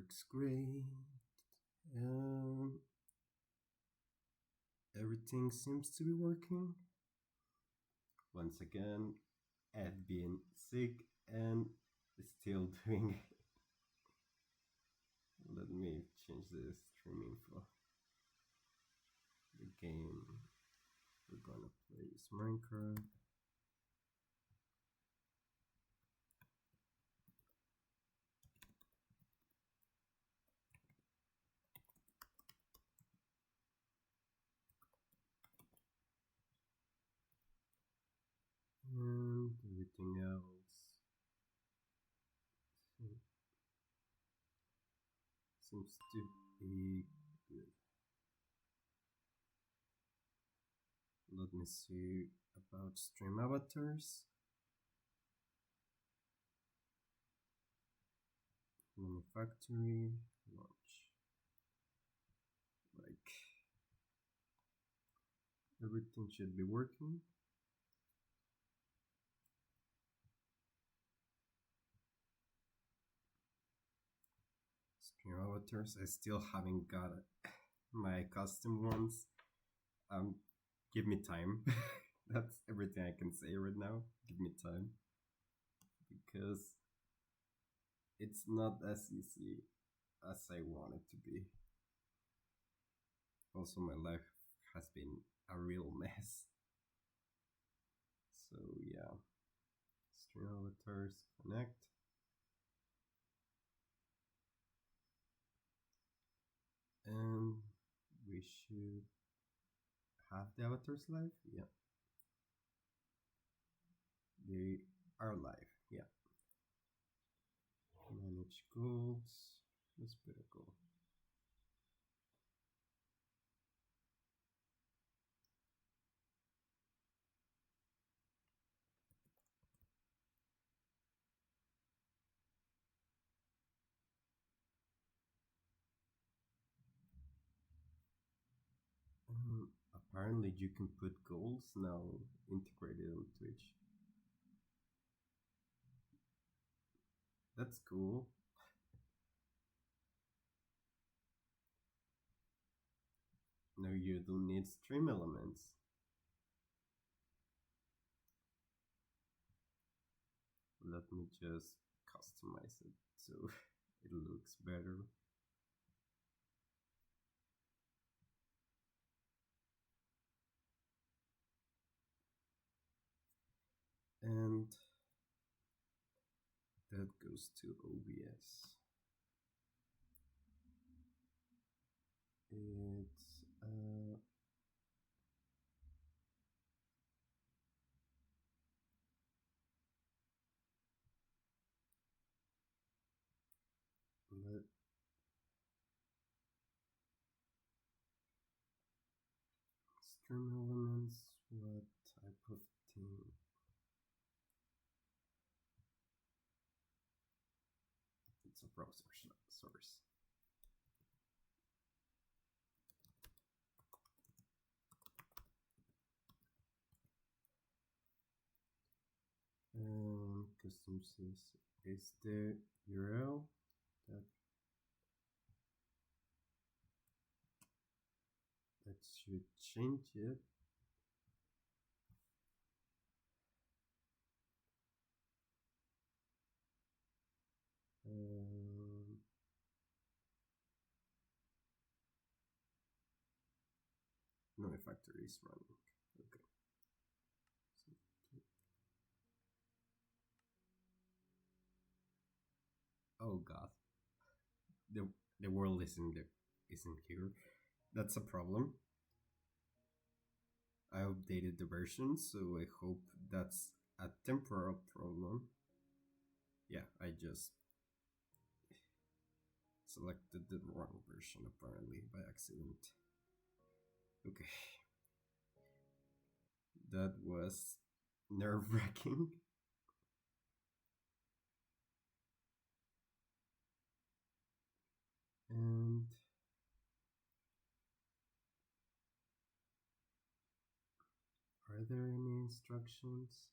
works great. Everything seems to be working. Once again, Ed being sick and still doing it. Let me change the stream info. The game we're gonna play is Minecraft. And everything else seems to be good. Let me see about stream avatars. Nomifactory launch. Like everything should be working. Stream avatars. I still haven't got my custom ones. Give me time. That's everything I can say right now. Give me time. Because it's not as easy as I want it to be. Also, my life has been a real mess. So yeah. Stream avatars connect. And we should have the avatars live. Yeah. They are live. Yeah. Manage goals. Let's put a goal. Apparently you can put goals now integrated on Twitch. That's cool. No, you don't need stream elements. Let me just customize it so it looks better. And that goes to OBS. It's let stream elements. What type of thing? It's a browser source. Custom says is the URL that should change it. Nomifactory is running. Okay. So, oh god, the world isn't here. That's a problem. I updated the version, so I hope that's a temporal problem. Yeah, I just selected the wrong version apparently by accident. Okay. That was nerve-wracking. And are there any instructions?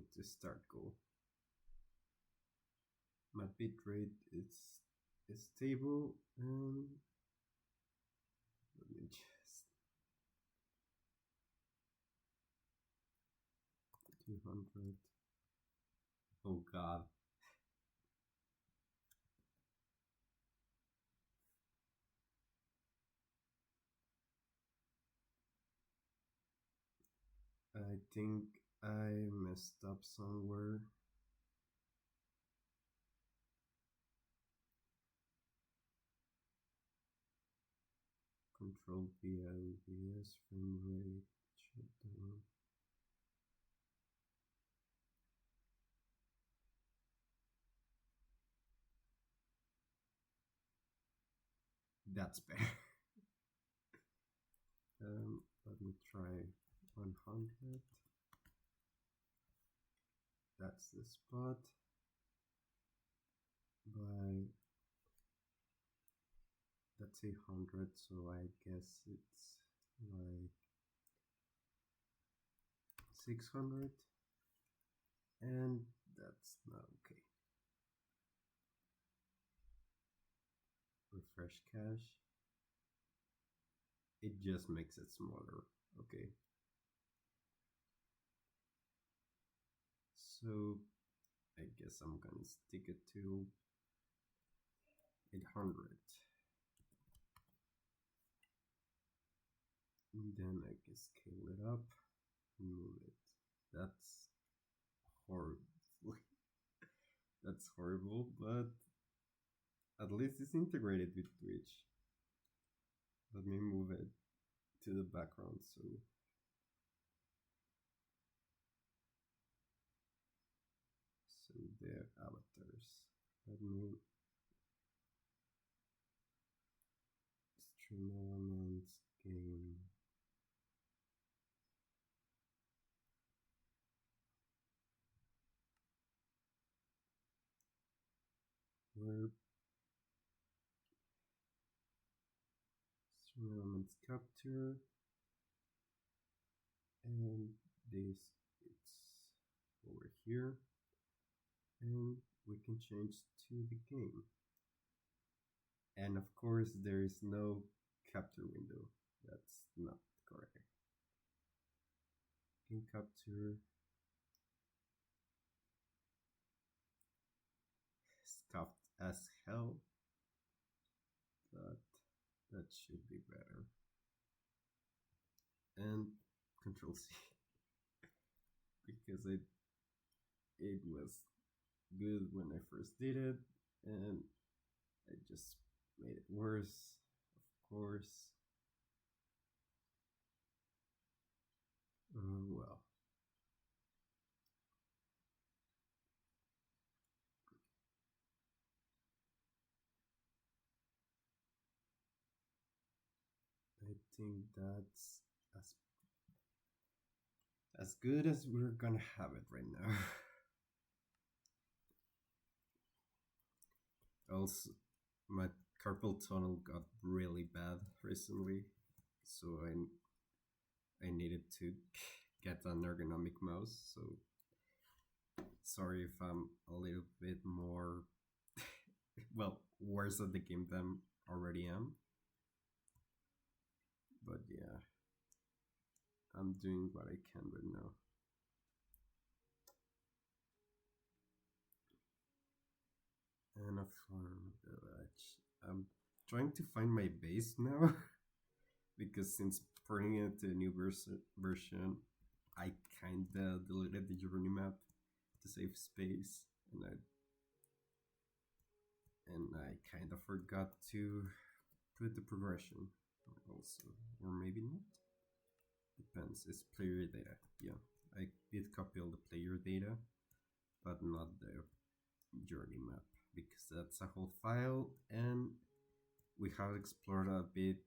need to start goal. My bitrate is stable, and let me just 200. Oh god. I think I messed up somewhere. Control via OBS, frame rate, shutdown. That's better. Let me try 100. That's the spot. By that's 100, so I guess it's like 600, and that's not okay. Refresh cache. It just makes it smaller. Okay. So I guess I'm gonna stick it to 800. And then I can scale it up and move it. That's horrible. That's horrible, but at least it's integrated with Twitch. Let me move it to the background so the avatars. Let me stream elements game. Where stream elements capture, and this it's over here, and we can change to the game. And of course there is no capture window. That's not correct. Game capture stuffed as hell, but that should be better. And Control C because it was good when I first did it, and I just made it worse, of course. Well, I think that's as good as we're gonna have it right now. Also, my carpal tunnel got really bad recently, so I needed to get an ergonomic mouse. So sorry if I'm a little bit more well worse at the game than already am. But yeah, I'm doing what I can right now. And a farm village. I'm trying to find my base now because since porting it to a new version, I kinda deleted the journey map to save space, and I kind of forgot to put the progression also, or maybe not. Depends. It's player data. Yeah, I did copy all the player data, but not the journey map because that's a whole file, and we have explored a bit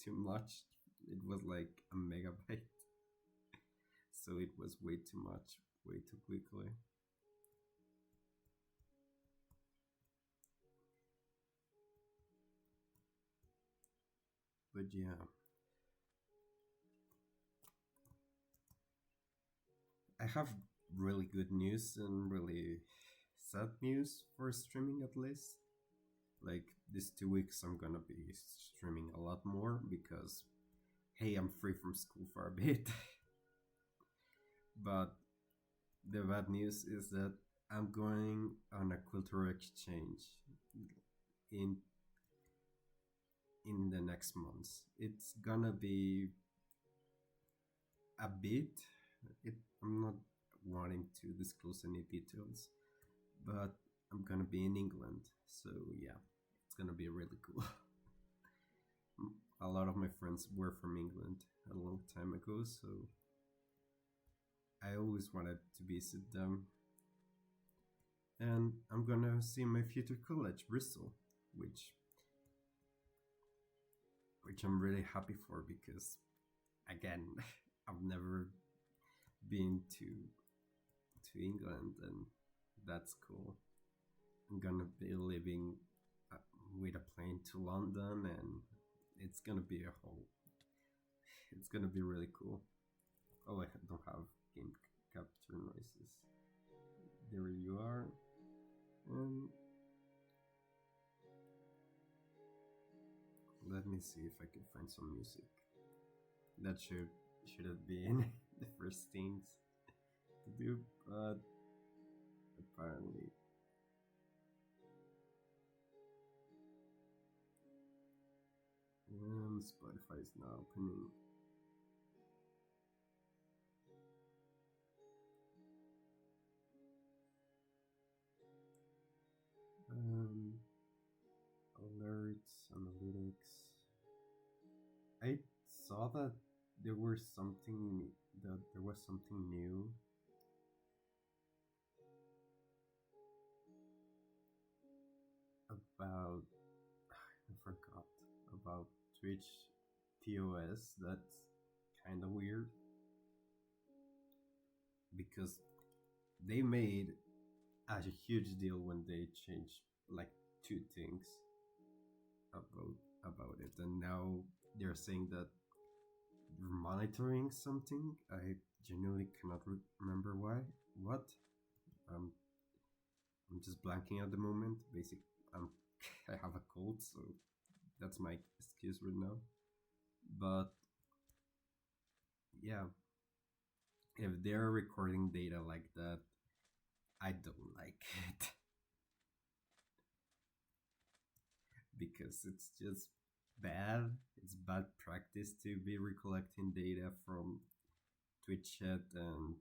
too much. It was like a megabyte, so it was way too much, way too quickly. But yeah, I have really good news and really sad news for streaming at least. Like these 2 weeks, I'm gonna be streaming a lot more because hey, I'm free from school for a bit. But the bad news is that I'm going on a cultural exchange in in the next months. It's gonna be a bit. It, I'm not wanting to disclose any details, but I'm gonna be in England, so yeah, it's gonna be really cool. A lot of my friends were from England a long time ago, so I always wanted to visit them. And I'm gonna see my future college, Bristol, which which I'm really happy for because again, I've never been to England, and that's cool. I'm gonna be living uh, with a plane to London, and it's gonna be a whole. It's gonna be really cool. Oh, I don't have game capture noises. There you are. And let me see if I can find some music. That should have been the first things to do, but apparently. And Spotify is now opening. Um, Alerts, analytics. I saw that there were something that there was something new about I forgot about Twitch TOS. That's kind of weird because they made a huge deal when they changed like two things about it, and now they're saying that they're monitoring something. I genuinely cannot remember why. What? Um, I'm just blanking at the moment. Basic. Um, I have a cold, so that's my excuse right now. But yeah, if they're recording data like that, I don't like it because it's just bad. It's bad practice to be recollecting data from Twitch chat and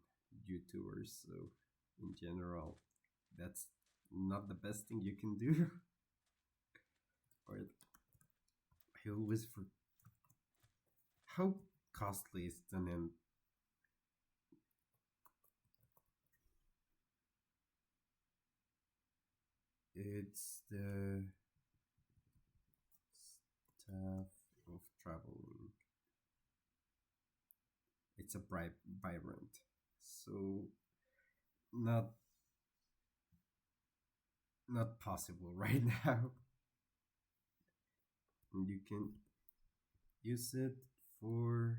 YouTubers. So in general, that's not the best thing you can do. Or I always for how costly is the name? It's the staff of traveling. It's a vibrant, so not not possible right now. And you can use it for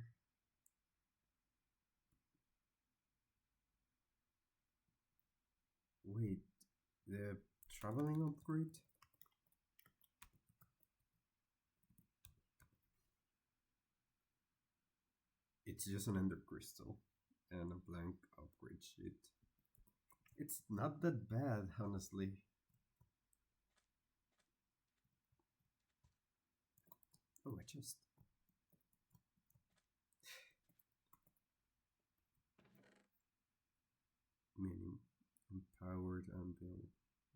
wait the traveling upgrade. It's just an ender crystal and a blank upgrade sheet. It's not that bad, honestly. Oh, I just meaning empowered and build.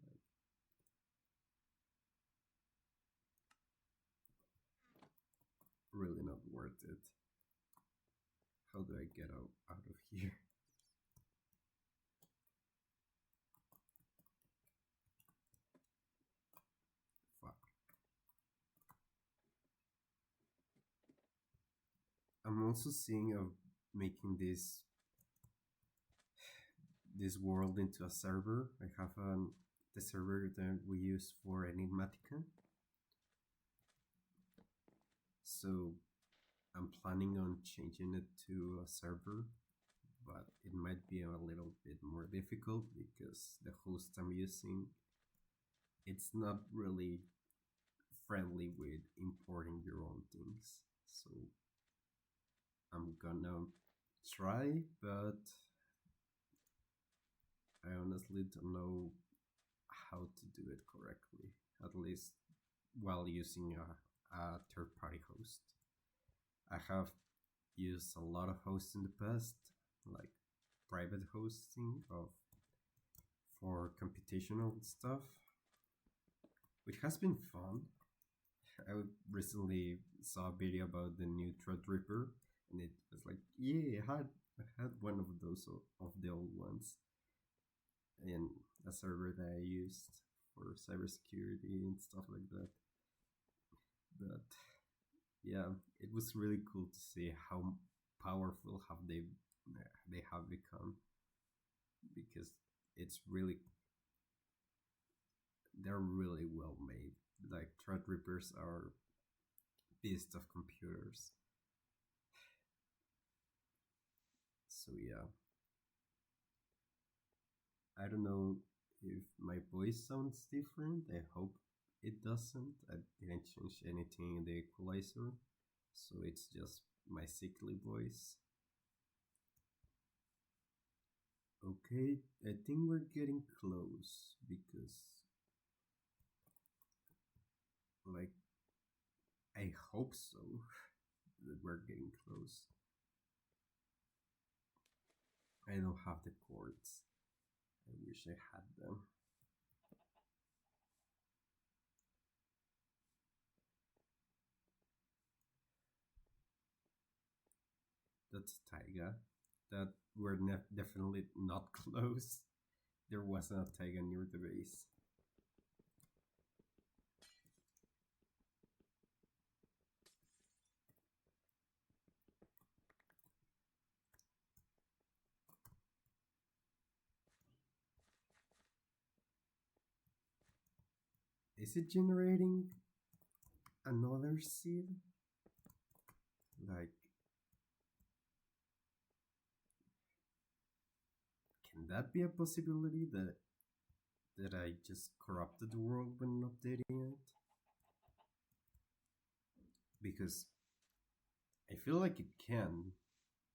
Like, really not worth it. How do I get out of here? Fuck. I'm also seeing of making this world into a server. I have the server that we use for Enigmatica. So I'm planning on changing it to a server, but it might be a little bit more difficult because the host I'm using, it's not really friendly with importing your own things. So I'm gonna try, but I honestly don't know how to do it correctly, at least while using a third party host. I have used a lot of hosts in the past, like private hosting of for computational stuff, which has been fun. I recently saw a video about the new Threadripper, and it was like, yeah, I had one of those of the old ones in a server that I used for cybersecurity and stuff like that. But yeah, it was really cool to see how powerful have they have become, because it's really they're really well made. Like Threadrippers are beasts of computers. So yeah, I don't know if my voice sounds different. I hope it doesn't. I didn't change anything in the equalizer, so it's just my sickly voice. Okay, I think we're getting close because, like, I hope so that we're getting close. I don't have the chords. I wish I had them. That's Taiga. That we're definitely not close. There wasn't a Taiga near the base. Is it generating another seed? Like, can that be a possibility that I just corrupted the world when updating it? Because I feel like it can,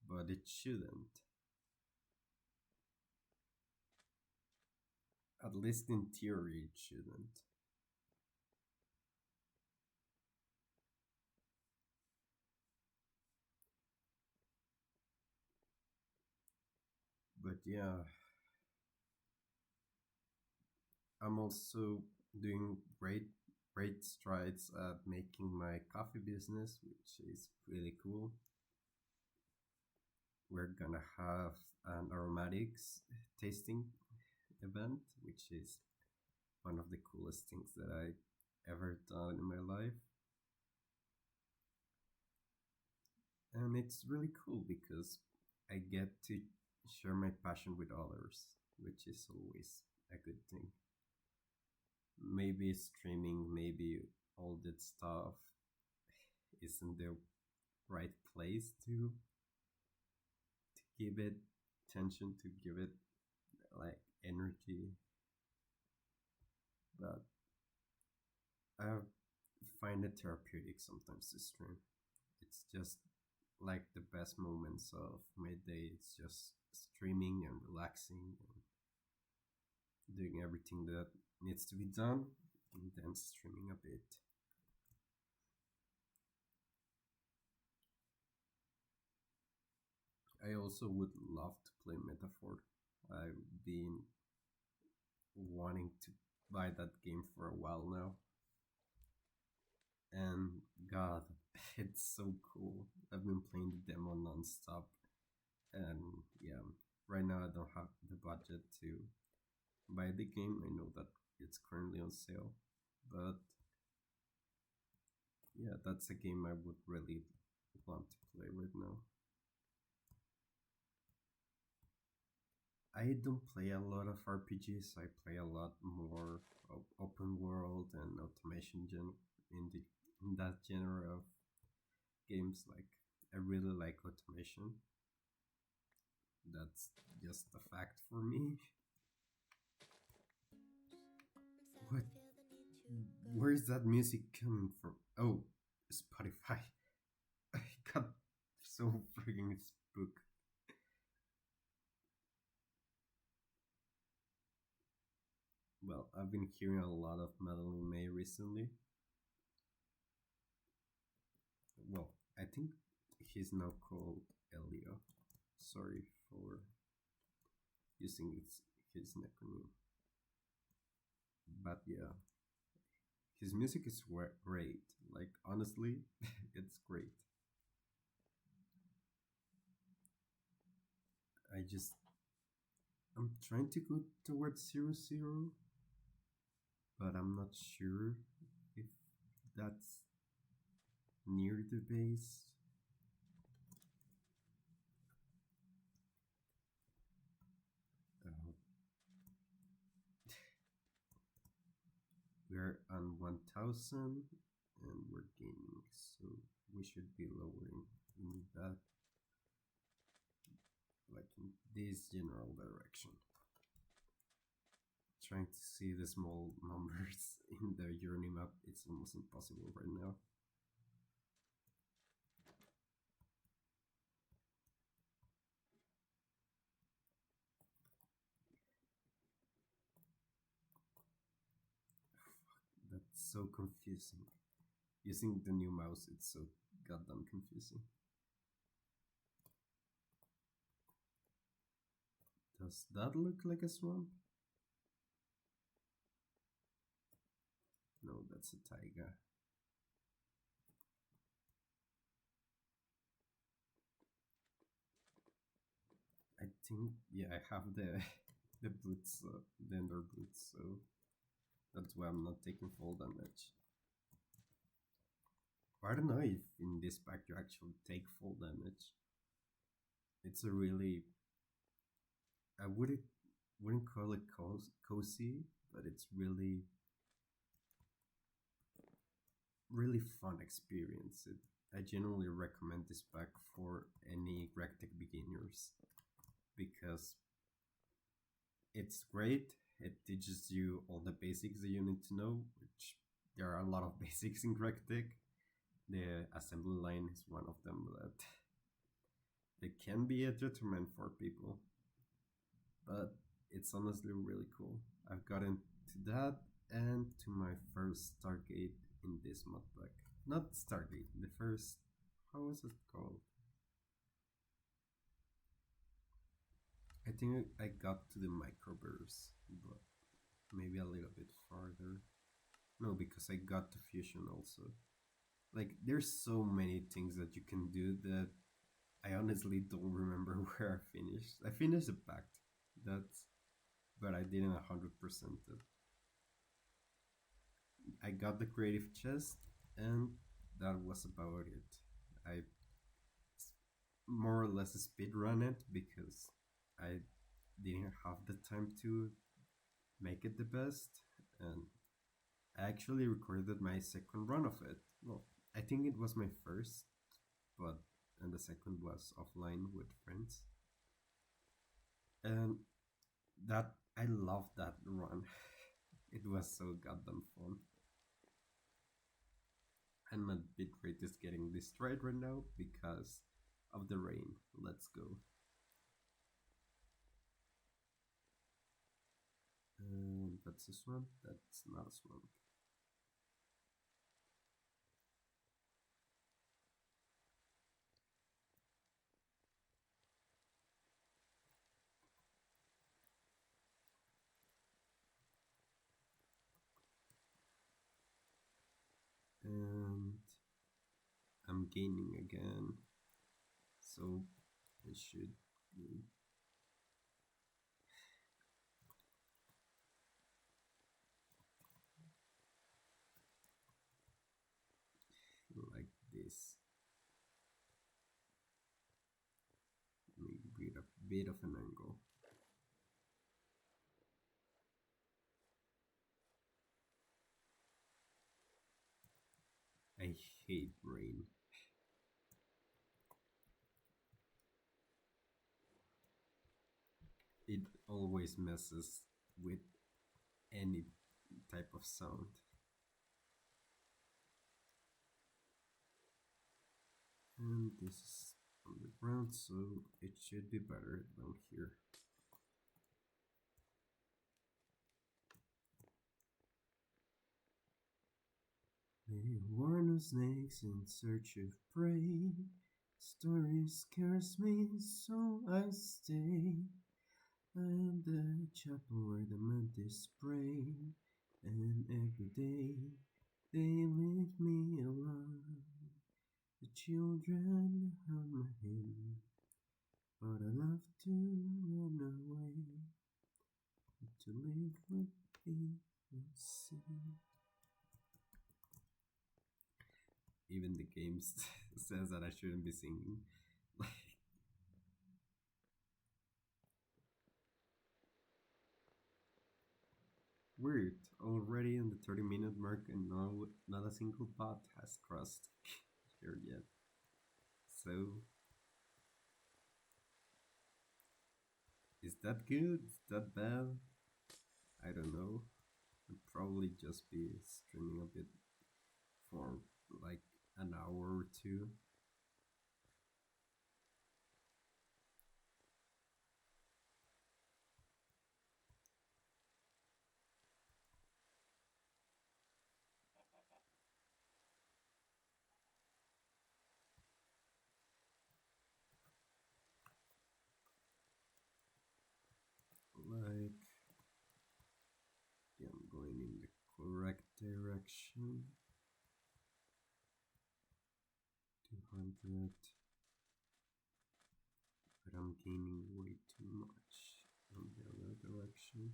but it shouldn't. At least in theory, it shouldn't. But yeah, I'm also doing great strides at making my coffee business, which is really cool. We're gonna have an aromatics tasting event, which is one of the coolest things that I ever done in my life. And it's really cool because I get to share my passion with others, which is always a good thing. Maybe streaming, maybe all that stuff isn't the right place to give it attention, to give it like energy, but I find it therapeutic sometimes to stream. It's just like the best moments of my day. It's just streaming and relaxing and doing everything that needs to be done and then streaming a bit. I also would love to play Metaphor. I've been wanting to buy that game for a while now. And God, it's so cool. I've been playing the demo nonstop. And yeah, right now I don't have the budget to buy the game. I know that it's currently on sale. But yeah, that's a game I would really want to play right now. I don't play a lot of RPGs. I play a lot more of open world and automation in the in that genre of games. Like I really like automation. That's just a fact for me. What? Where is that music coming from? Oh, Spotify. I got so freaking spooked. Well, I've been hearing a lot of Madeline May recently. Well, I think he's now called Elio. Sorry for using his acronym. But yeah, his music is great. Like, honestly, it's great. I just, I'm trying to go towards 00, but I'm not sure if that's near the base. Uh, we're on 1000 and we're gaining, so we should be lowering in that, like in this general direction. Trying to see the small numbers in the journey map, it's almost impossible right now. That's so confusing. Using the new mouse, it's so goddamn confusing. Does that look like a swamp? No, that's a taiga. I think, yeah, I have the the boots, the ender boots, so that's why I'm not taking full damage. I don't know if in this pack you actually take full damage. It's a really, I wouldn't call it cozy, but it's really fun experience. I generally recommend this pack for any Rectech beginners because it's great. It teaches you all the basics that you need to know, which there are a lot of basics in Rectech. The assembly line is one of them that it can be a detriment for people, but it's honestly really cool. I've gotten to that and to my first Stargate in this mod pack. Not Stargate, the first. How was it called? I think I got to the microburst, but maybe a little bit farther. No, because I got to fusion also. Like, there's so many things that you can do that I honestly don't remember where I finished. I finished the pact, that's, but I didn't 100% it. I got the creative chest, and that was about it. I more or less speed run it because I didn't have the time to make it the best, and I actually recorded my second run of it. Well, I think it was my first, but and the second was offline with friends, and that I loved that run. It was so goddamn fun. And my bitrate is getting destroyed right now because of the rain. Let's go. That's a swamp. That's not a swamp. And I'm gaining again. So I should be like this. Maybe a bit of an angle. I hate rain. always messes with any type of sound. And this is on the ground, so it should be better down here. They warn of snakes in search of prey. Story scares me, so I stay. I am the chapel where the mantis pray, and every day they leave me alone. The children hum my hymn, but I love to run away, to live with the sea. Even the game says that I shouldn't be singing. Like, weird. Already in the 30-minute mark, and no, not a single bot has crossed here yet. So, is that good? Is that bad? I don't know. I'll probably just be streaming a bit for like an hour or two. Like, yeah, I'm going in the correct direction. 200, but I'm gaining way too much on the other direction.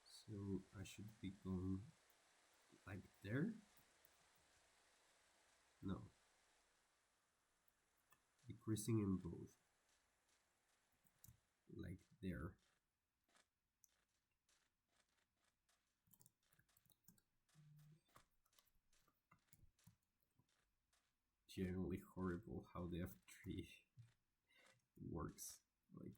So I should be going like there? No. Decreasing in both. Like there. Generally horrible how the F3 works. Like,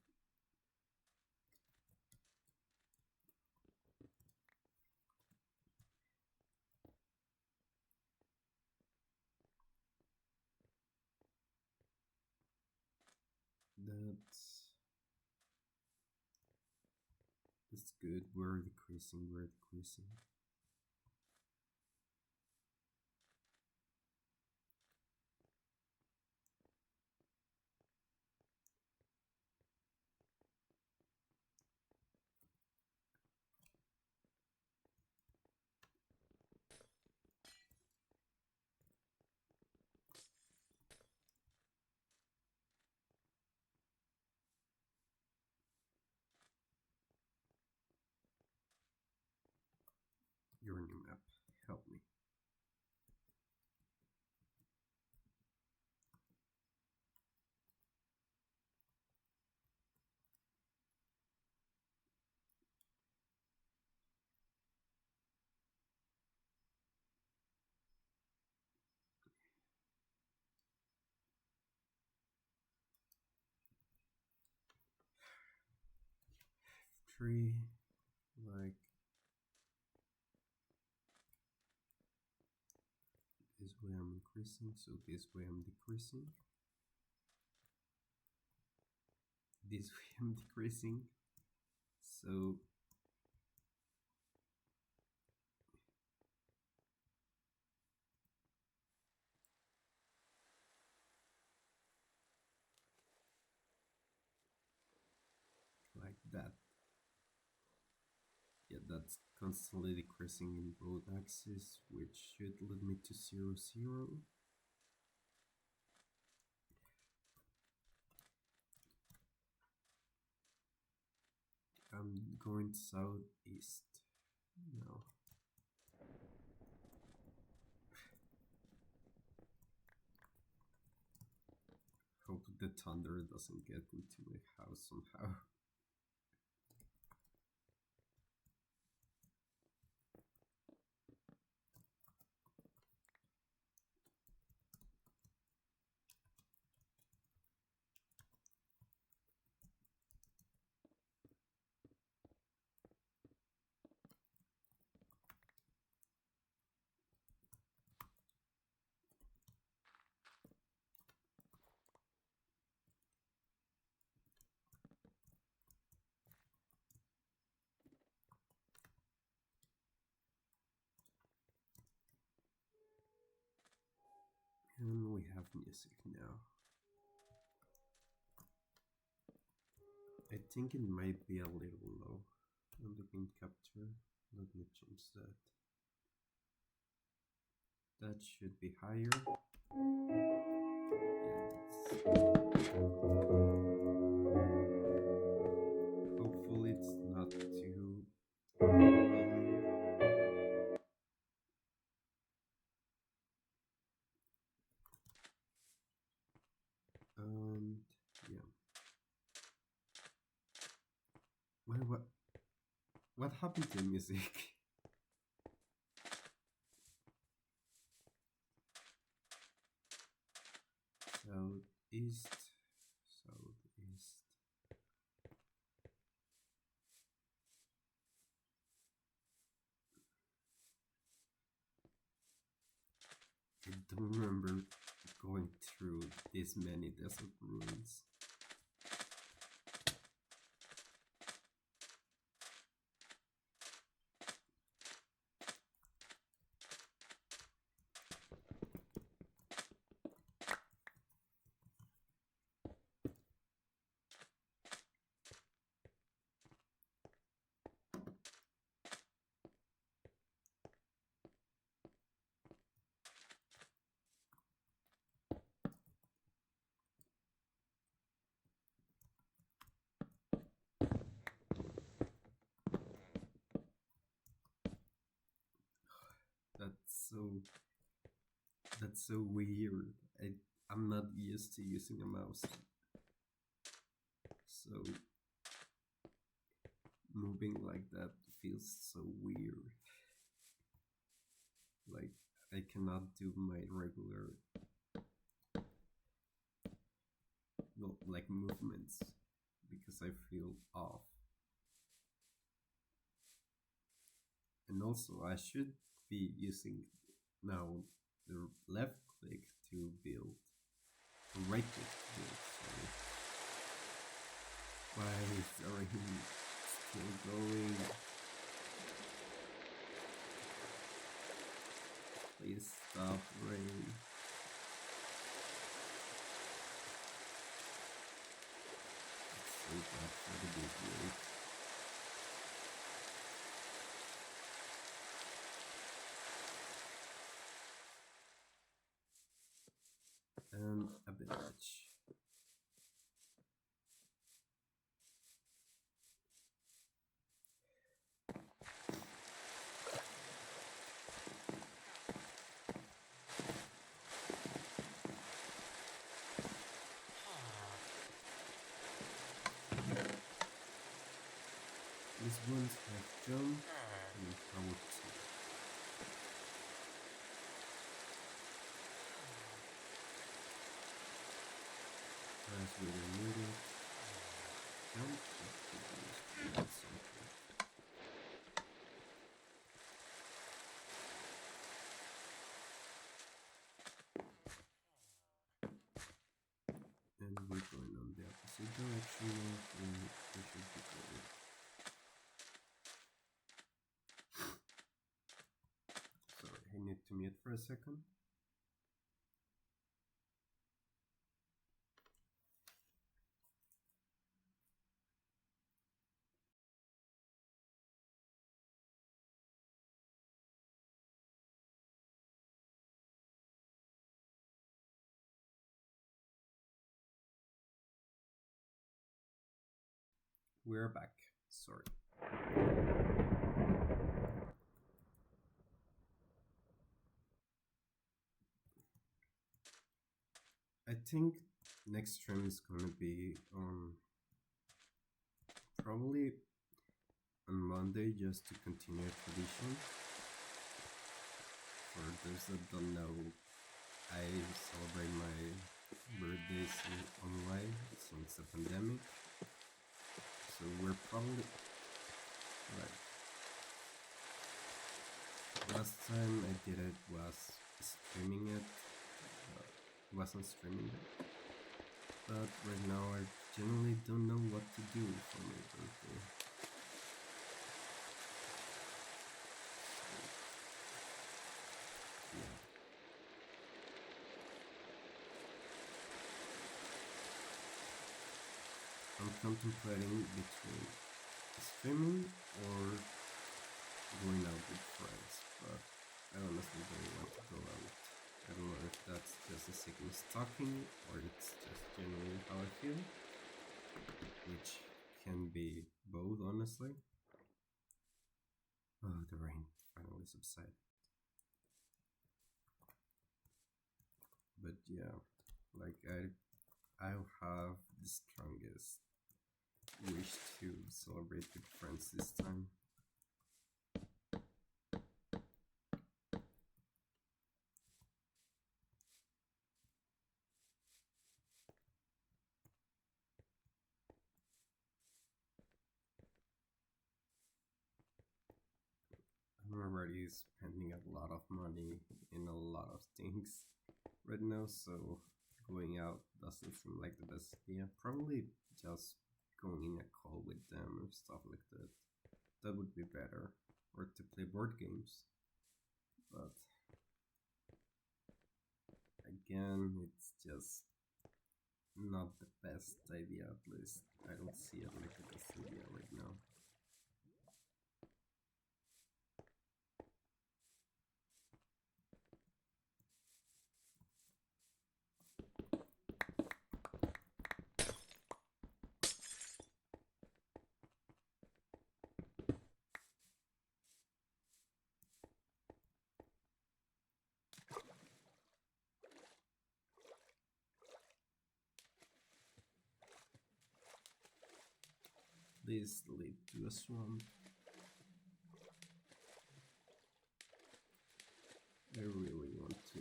that's good. We're decreasing, we're decreasing. Your new map, help me. F3, like this way I'm increasing, so this way I'm decreasing. This way I'm decreasing. So like that. Yeah, that's constantly decreasing in both axes, which should lead me to 0, 0. I'm going southeast now. Hope the thunder doesn't get into my house somehow. have music now. I think it might be a little low on the gain capture. Let me change that. That should be higher. Hopefully it's not too and yeah. What happened to music? Southeast. I don't remember going through this many desert ruins. That's so weird. I'm not used to using a mouse. So moving like that feels so weird. Like I cannot do my regular like movements because I feel off. And also I should be using now the left click to build, right click to build, sorry. Why is the rain still going? Please stop, rain. It's so bad for the big wave. And a village. These ones have jump and power 2. As we remove it, jump something. And we're going on the opposite direction now, and we should be going. Sorry, I need to mute for a second. We're back. Sorry. I think next stream is gonna be on probably on Monday, just to continue a tradition. For those that don't know, I celebrate my birthdays online since the pandemic. So we're probably right. Last time I did it was streaming it. Wasn't streaming it. But right now I generally don't know what to do for my birthday. contemplating between streaming or going out with friends, but I honestly don't want to go out. I don't know if that's just a sickness talking or it's just genuinely how I feel, which can be both, honestly. Oh, the rain finally subsided. But yeah, like I have the strongest wish to celebrate with friends this time. I'm already spending a lot of money in a lot of things right now, so going out doesn't seem like the best idea. Probably just going in a call with them or stuff like that. That would be better. Or to play board games. But again, it's just not the best idea, at least. I don't see it like the best idea right now. This lead to a swamp. I really want to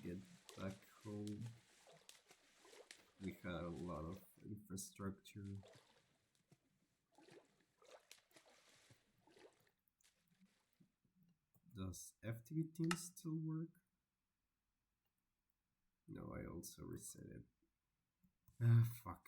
get back home. We had a lot of infrastructure. Does FTV Team still work? No, I also reset it. Ah, fuck.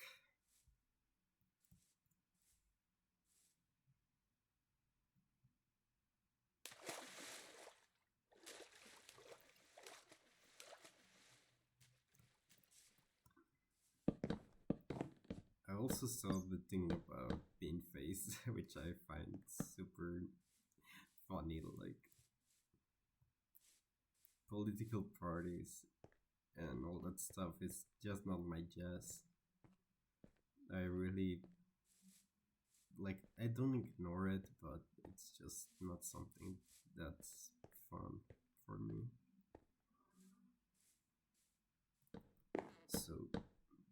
I also saw the thing about being face, which I find super funny. Like political parties and all that stuff is just not my jazz. I really like. I don't ignore it, but it's just not something that's fun for me. So,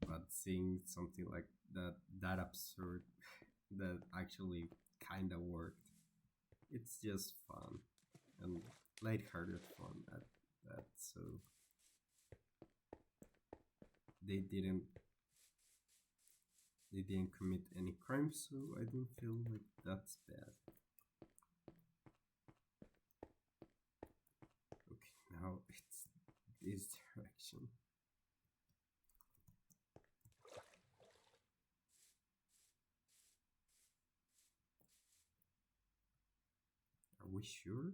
but seeing something like that absurd that actually kind of worked, it's just fun and lighthearted fun at that. So they didn't they didn't commit any crimes, so I don't feel like that's bad. Okay, now it's this direction. Are we sure?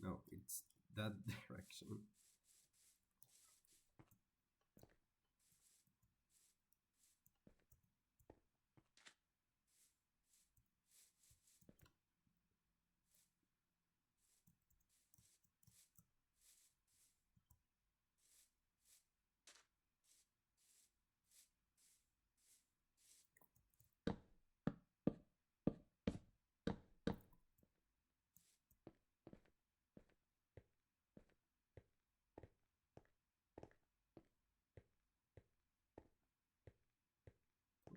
No, it's that direction.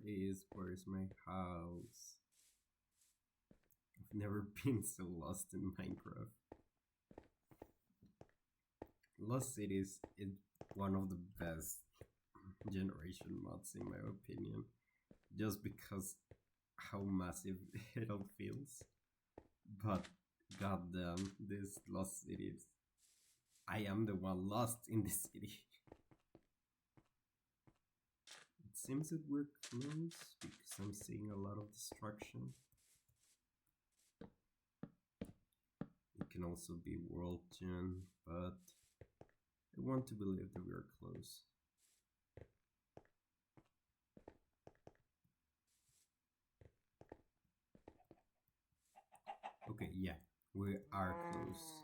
Please, where's my house? I've never been so lost in Minecraft. Lost Cities is one of the best generation mods in my opinion, just because how massive it all feels. But goddamn, this Lost Cities. I am the one lost in the city. It seems that we're close because I'm seeing a lot of destruction. It can also be world gen, but I want to believe that we are close. Okay, yeah, we are close.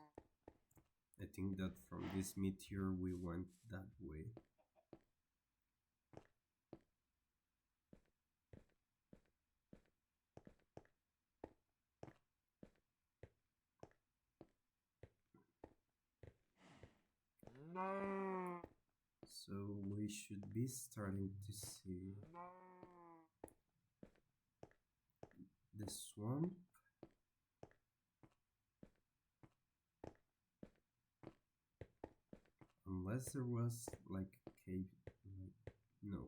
I think that from this meteor we went that way. So we should be starting to see the swamp. Unless there was like a cave, like, no,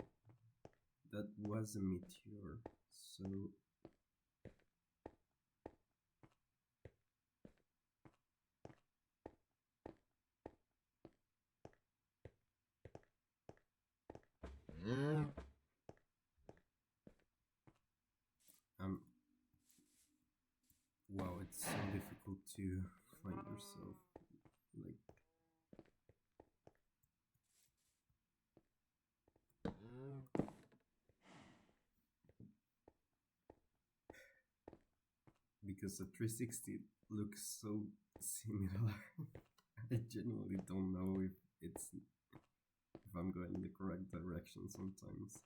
that was a meteor. So um, wow, it's so difficult to find yourself. Like, because the 360 looks so similar. I genuinely don't know if I'm going in the correct direction sometimes.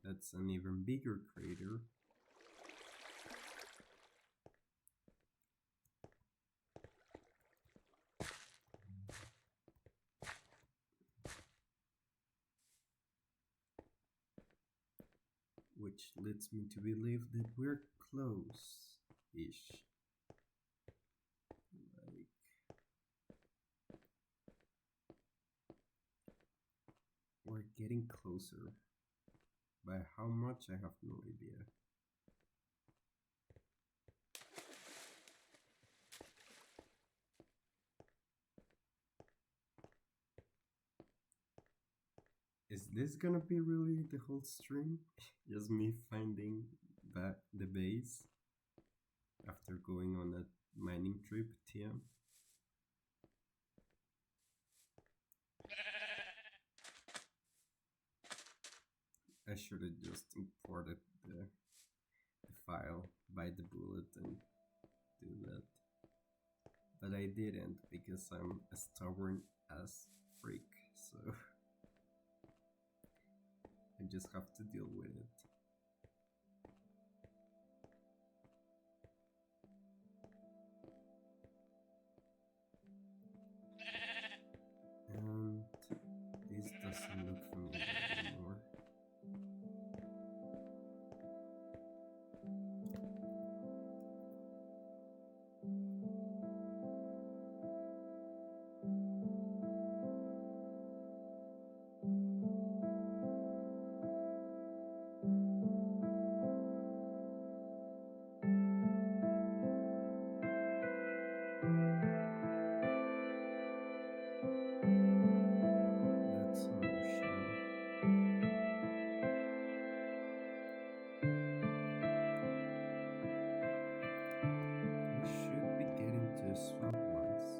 That's an even bigger crater. Which leads me to believe that we're close-ish. Like, we're getting closer. By how much, I have no idea. Is this gonna be really the whole stream? Just me finding the base after going on a mining trip, TM? I should have just imported the file, by the bullet, and do that. But I didn't because I'm a stubborn ass freak, so I just have to deal with it. And this doesn't look familiar anymore. That's an ocean. We should be getting to a swamp once.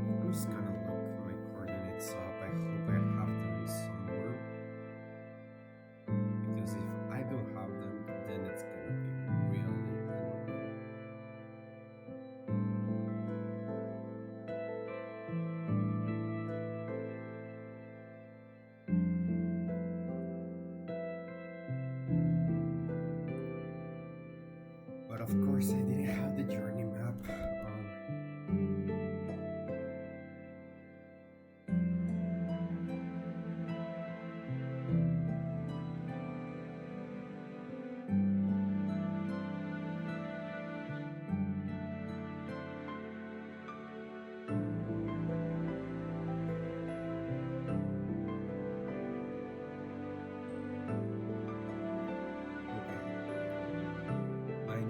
I'm just gonna look my coordinates up. I hope I have them somewhere. Because if I don't have them, then it's gonna be really annoying. But of course, I didn't have the journey map on.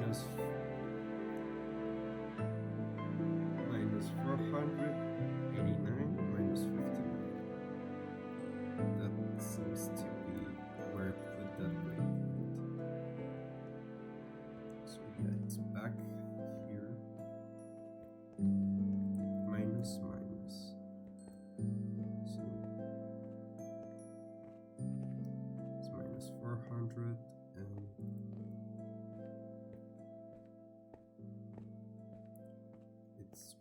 Okay.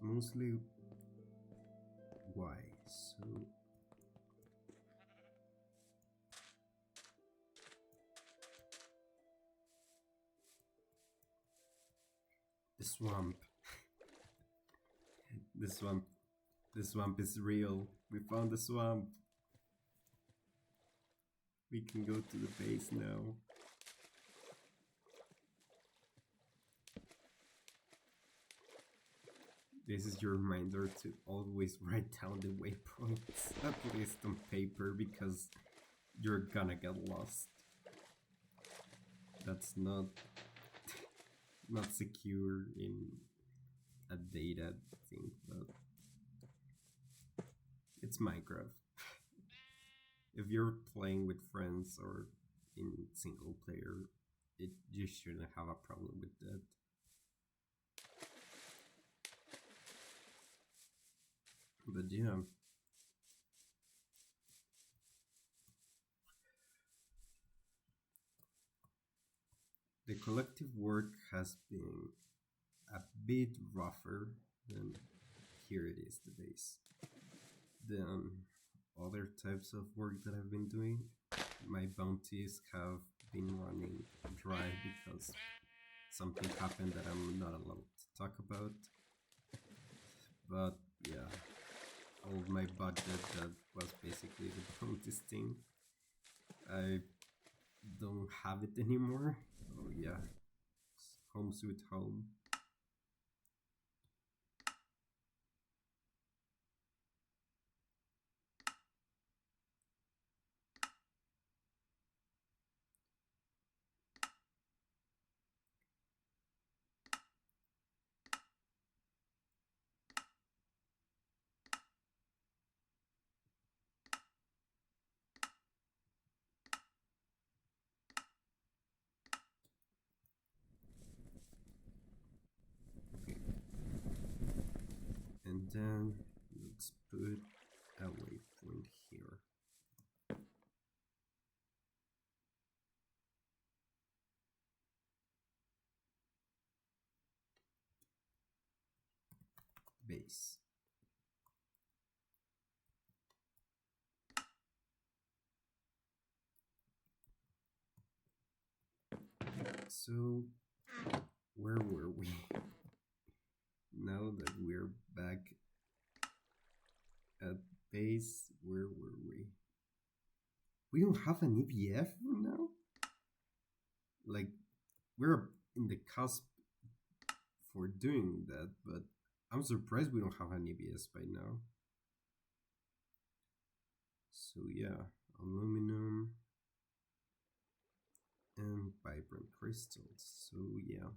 mostly why. So the swamp. The swamp. The swamp is real. We found the swamp. We can go to the base now. This is your reminder to always write down the waypoints, at least on paper, because you're gonna get lost. That's not secure in a data thing, but it's Minecraft. If you're playing with friends or in single player, you shouldn't have a problem with that. But yeah, the collective work has been a bit rougher than here it is the base. The other types of work that I've been doing, my bounties have been running dry because something happened that I'm not allowed to talk about. But yeah, all my budget that was basically the bounties thing, I don't have it anymore. Oh yeah, home sweet home. And then let's put a waypoint here. Base. So, where were we? Now that we're back at base, where were we? We don't have an EBF now? Like, we're in the cusp for doing that, but I'm surprised we don't have an EBS by now. So yeah, aluminum and vibrant crystals. So yeah,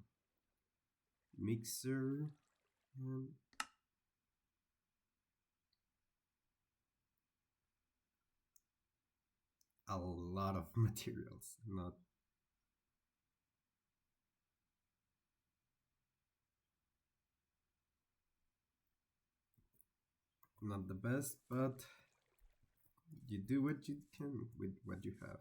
mixer and a lot of materials, not the best, but you do what you can with what you have.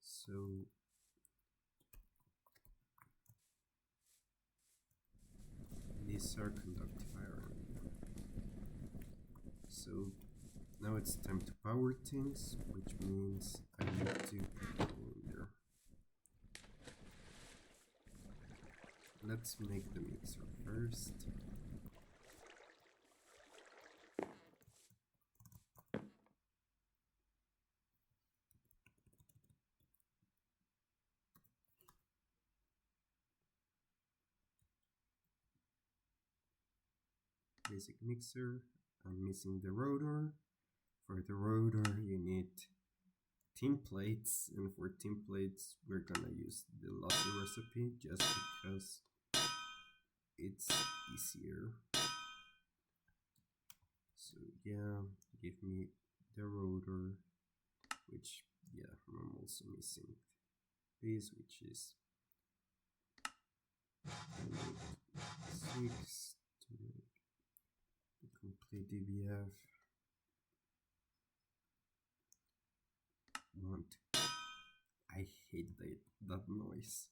So these are conductive iron. So now it's time to power things, which means I need to put it in there. Let's make the mixer first. Basic mixer. I'm missing the rotor. For the rotor, you need tin plates, and for tin plates, we're gonna use the lossy recipe just because it's easier. So yeah, give me the rotor, which yeah, I'm also missing this, which is Six to make the complete DBF. One, two. I hate that noise.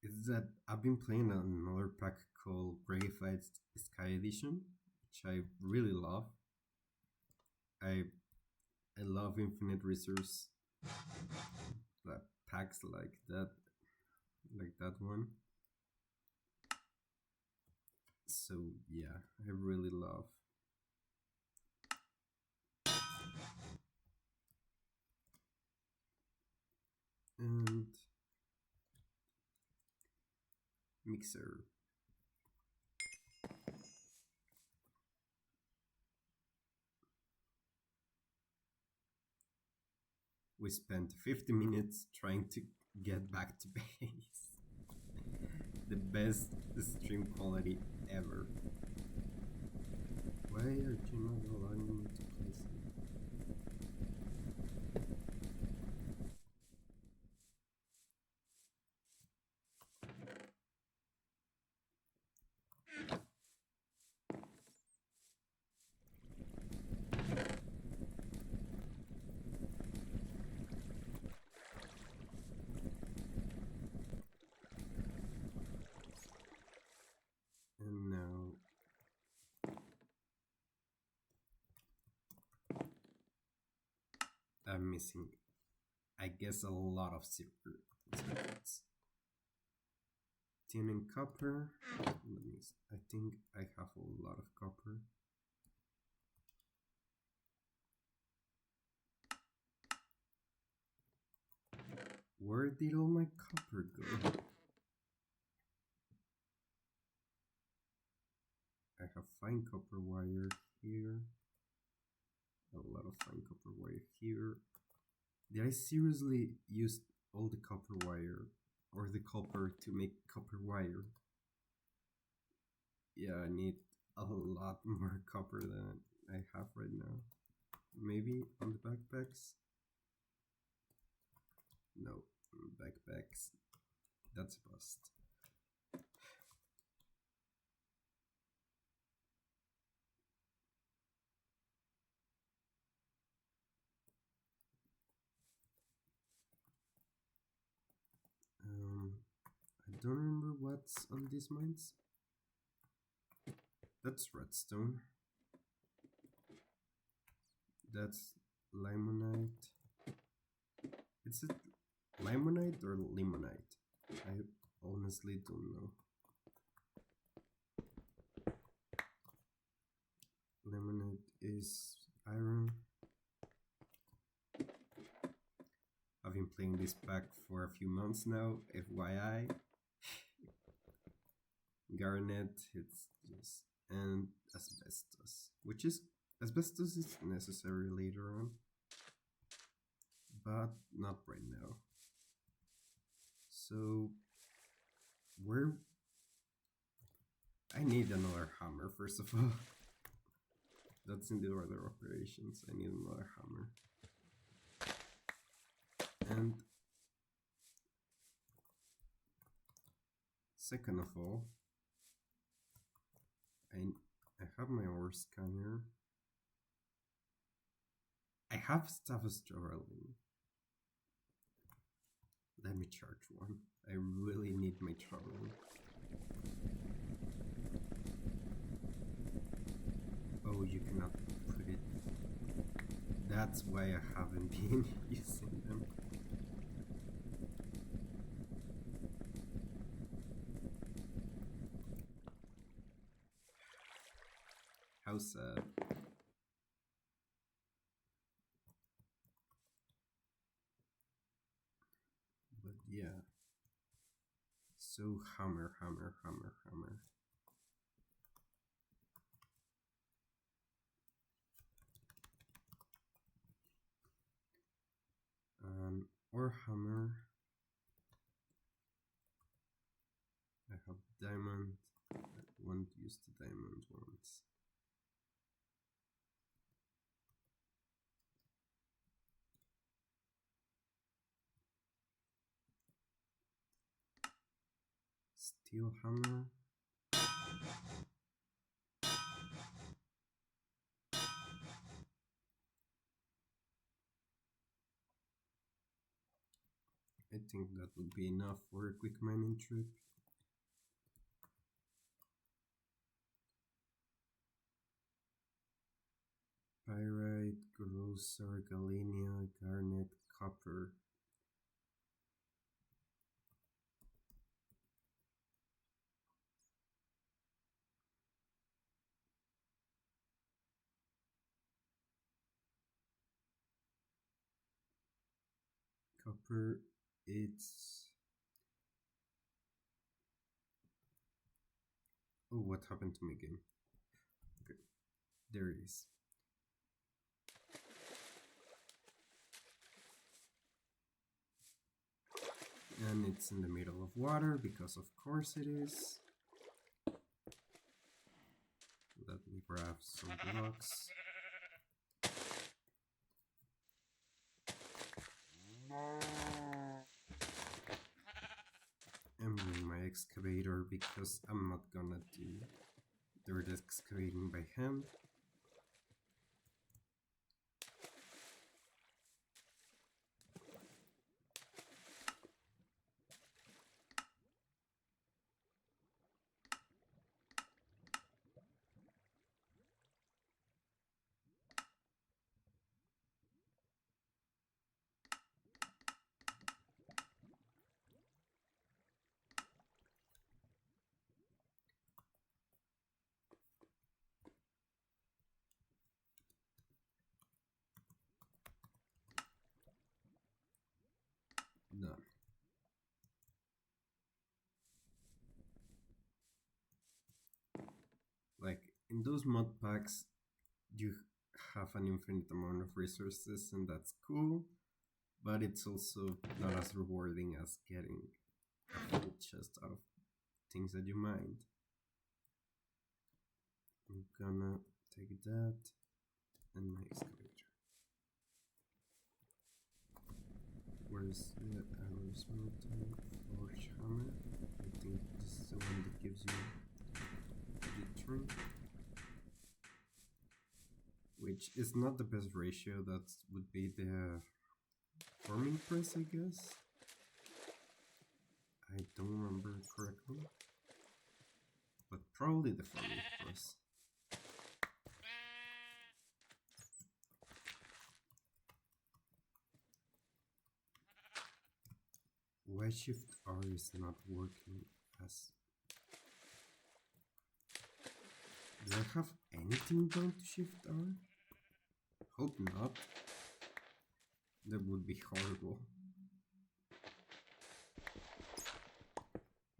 Is that I've been playing another pack called Reified Sky Edition, which I really love. I I love infinite resource that packs like that one. So yeah, I really love. And mixer. We spent 50 minutes trying to get back to base. The best stream quality ever. Why are you not allowing me to place it? And now I'm missing, I guess, a lot of circuits. Tin and copper. I think I have a lot of copper. Where did all my copper go? I have fine copper wire here. A lot of fine copper wire here. Did I seriously use all the copper wire or the copper to make copper wire? Yeah, I need a lot more copper than I have right now. Maybe on the backpacks? No, backpacks. That's a bust. I don't remember what's on these mines. That's redstone. That's limonite. Is it limonite or limonite? I honestly don't know. Limonite is iron. I've been playing this pack for a few months now, FYI. Garnet, it's just, and asbestos, which is, asbestos is necessary later on, but not right now. So, where, I need another hammer, first of all. That's in the order of operations, I need another hammer. And second of all, I have my ore scanner. I have Stavus Jorlin. Let me charge one. I really need my Jorlin. Oh, you cannot put it. That's why I haven't been using them. How sad. But yeah. So hammer. Or hammer. I have diamond. I won't use the diamond ones. steel hammer. I think that would be enough for a quick mining trip. Pyrite, grosser, galena, garnet, copper. Copper, it's... Oh, what happened to my game? Okay, there it is. And it's in the middle of water, because of course it is. Let me grab some blocks. And bring my excavator, because I'm not gonna do dirt excavating by hand. Done. Like, in those mod packs, you have an infinite amount of resources, and that's cool, but it's also not as rewarding as getting a full chest out of things that you mined. I'm gonna take that and my excavator. Where's the arrow smelter? Forge hammer. I think this is the one that gives you the turn. Which is not the best ratio, that would be the farming press, I guess. I don't remember correctly. But probably the farming press. Why Shift R is not working as... Do I have anything down to Shift R? Hope not. That would be horrible.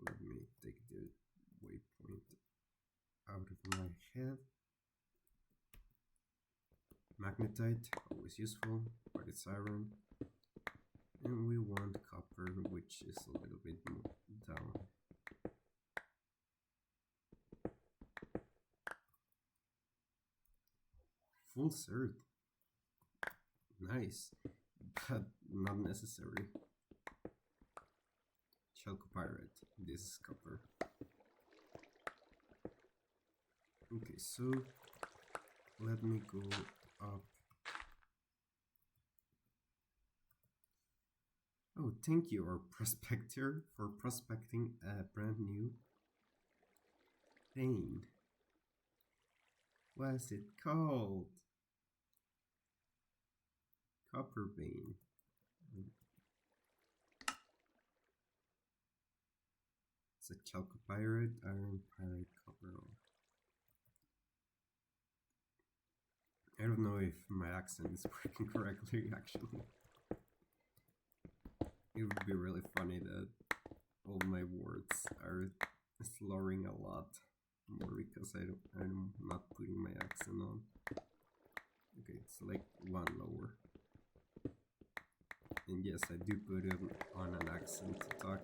Let me take the waypoint out of my head. Magnetite, always useful, but it's iron. And we want copper, which is a little bit more down. Full cert. Nice, but not necessary. Chalcopyrite, this is copper. Okay, so let me go up. Oh, thank you, our prospector, for prospecting a brand new vein. What's it called? Copper vein. It's a chalcopyrite, iron, pyrite, copper. I don't know if my accent is working correctly, actually. It would be really funny that all my words are slurring a lot more because I'm not putting my accent on. Okay, it's like one lower. And yes, I do put it on an accent to talk.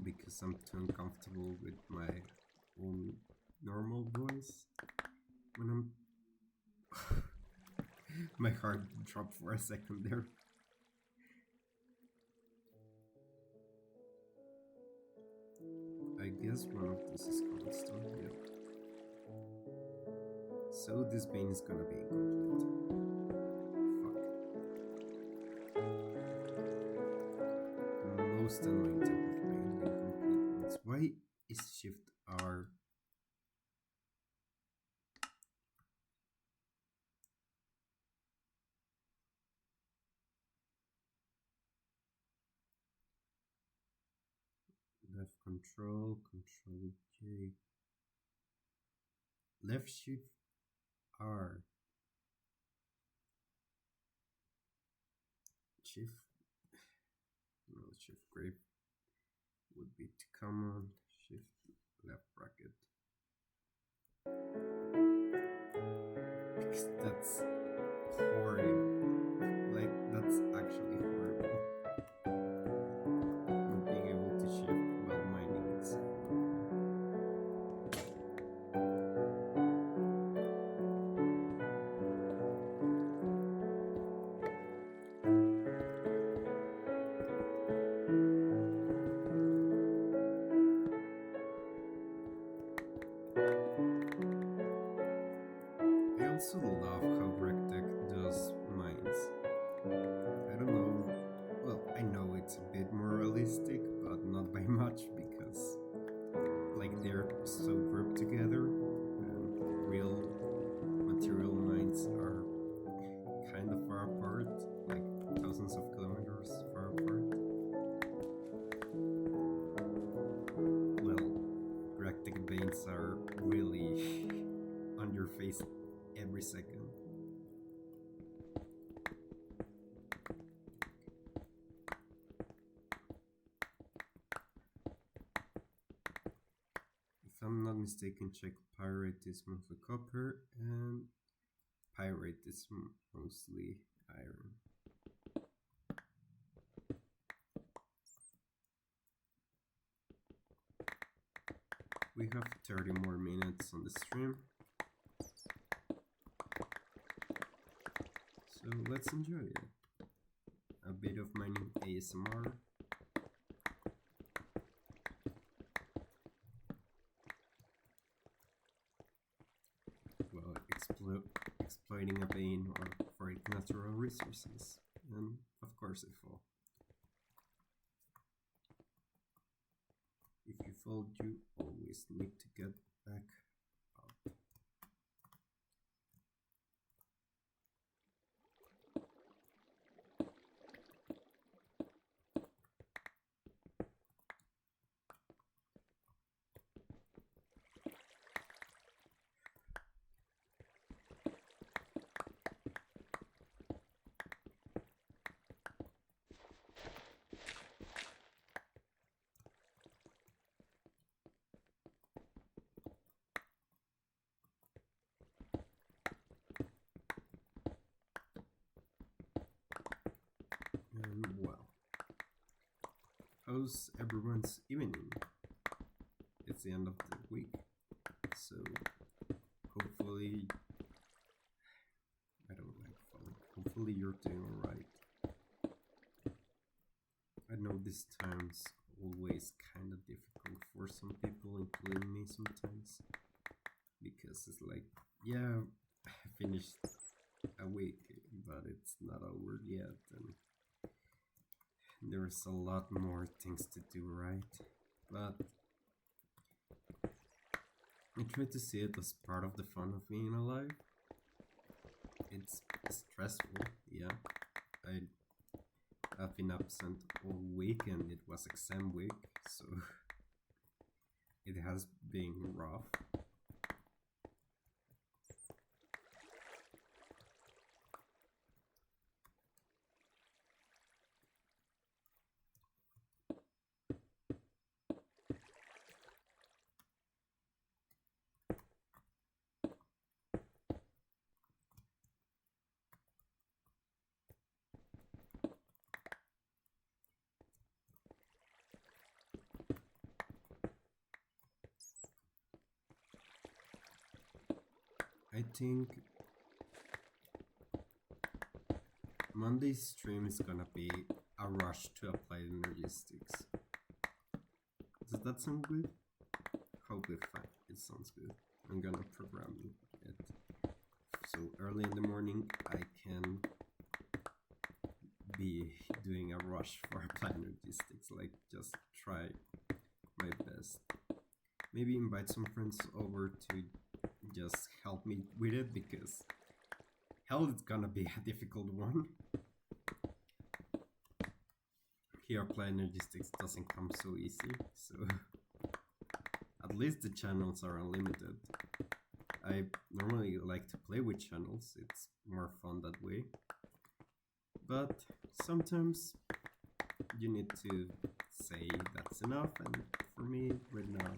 Because I'm too uncomfortable with my own normal voice when I'm... My heart dropped for a second there. guess one of this is cobblestone, yeah. So this vein is gonna be incomplete. Fuck. The most annoying type of vein, the incomplete ones. Why is Shift R? Left control, control J. Left shift R. Shift, no, shift grip would be to command, shift left bracket. Because that's horrible. Like, that's actually horrible. Not being able to shift while mining it. I also love how Rectech does mines. I don't know, well, I know it's a bit more realistic, but not by much because, like, they're so grouped together, and real material mines are kind of far apart, like thousands of kilometers far apart. Well, Rectech veins are really on your face every second. If I'm not mistaken, Czech pyrite is mostly copper and pyrite is mostly iron. We have 30 more minutes on the stream, so let's enjoy it. A bit of mining ASMR. Well, exploiting a vein or for its natural resources, and of course I fall. If you fall, you always need to get back up. And well, how's everyone's evening? It's the end of the week, so hopefully, I don't like falling. Hopefully you're doing alright. I know this time's always kind of difficult for some people, including me sometimes, because it's like, yeah, I finished a week, but it's not over yet, and there's a lot more things to do, right? But I try to see it as part of the fun of being alive. It's stressful, yeah. I've been absent all week and it was exam week, so it has been rough. I think Monday's stream is gonna be a rush to applied energistics. Does that sound good? Hopefully fine. It sounds good. I'm gonna program it. So early in the morning I can be doing a rush for plan logistics, like just try my best. Maybe invite some friends over to just help me with it, because hell, it's gonna be a difficult one. Here plan logistics doesn't come so easy, so at least the channels are unlimited. I normally like to play with channels, it's more fun that way. But sometimes you need to say that's enough, and for me right now,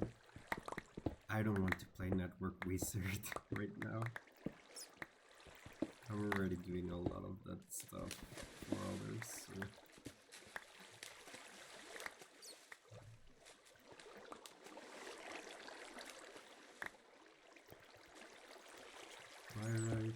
I don't want to play Network Wizard right now. I'm already doing a lot of that stuff for others, so. Alright.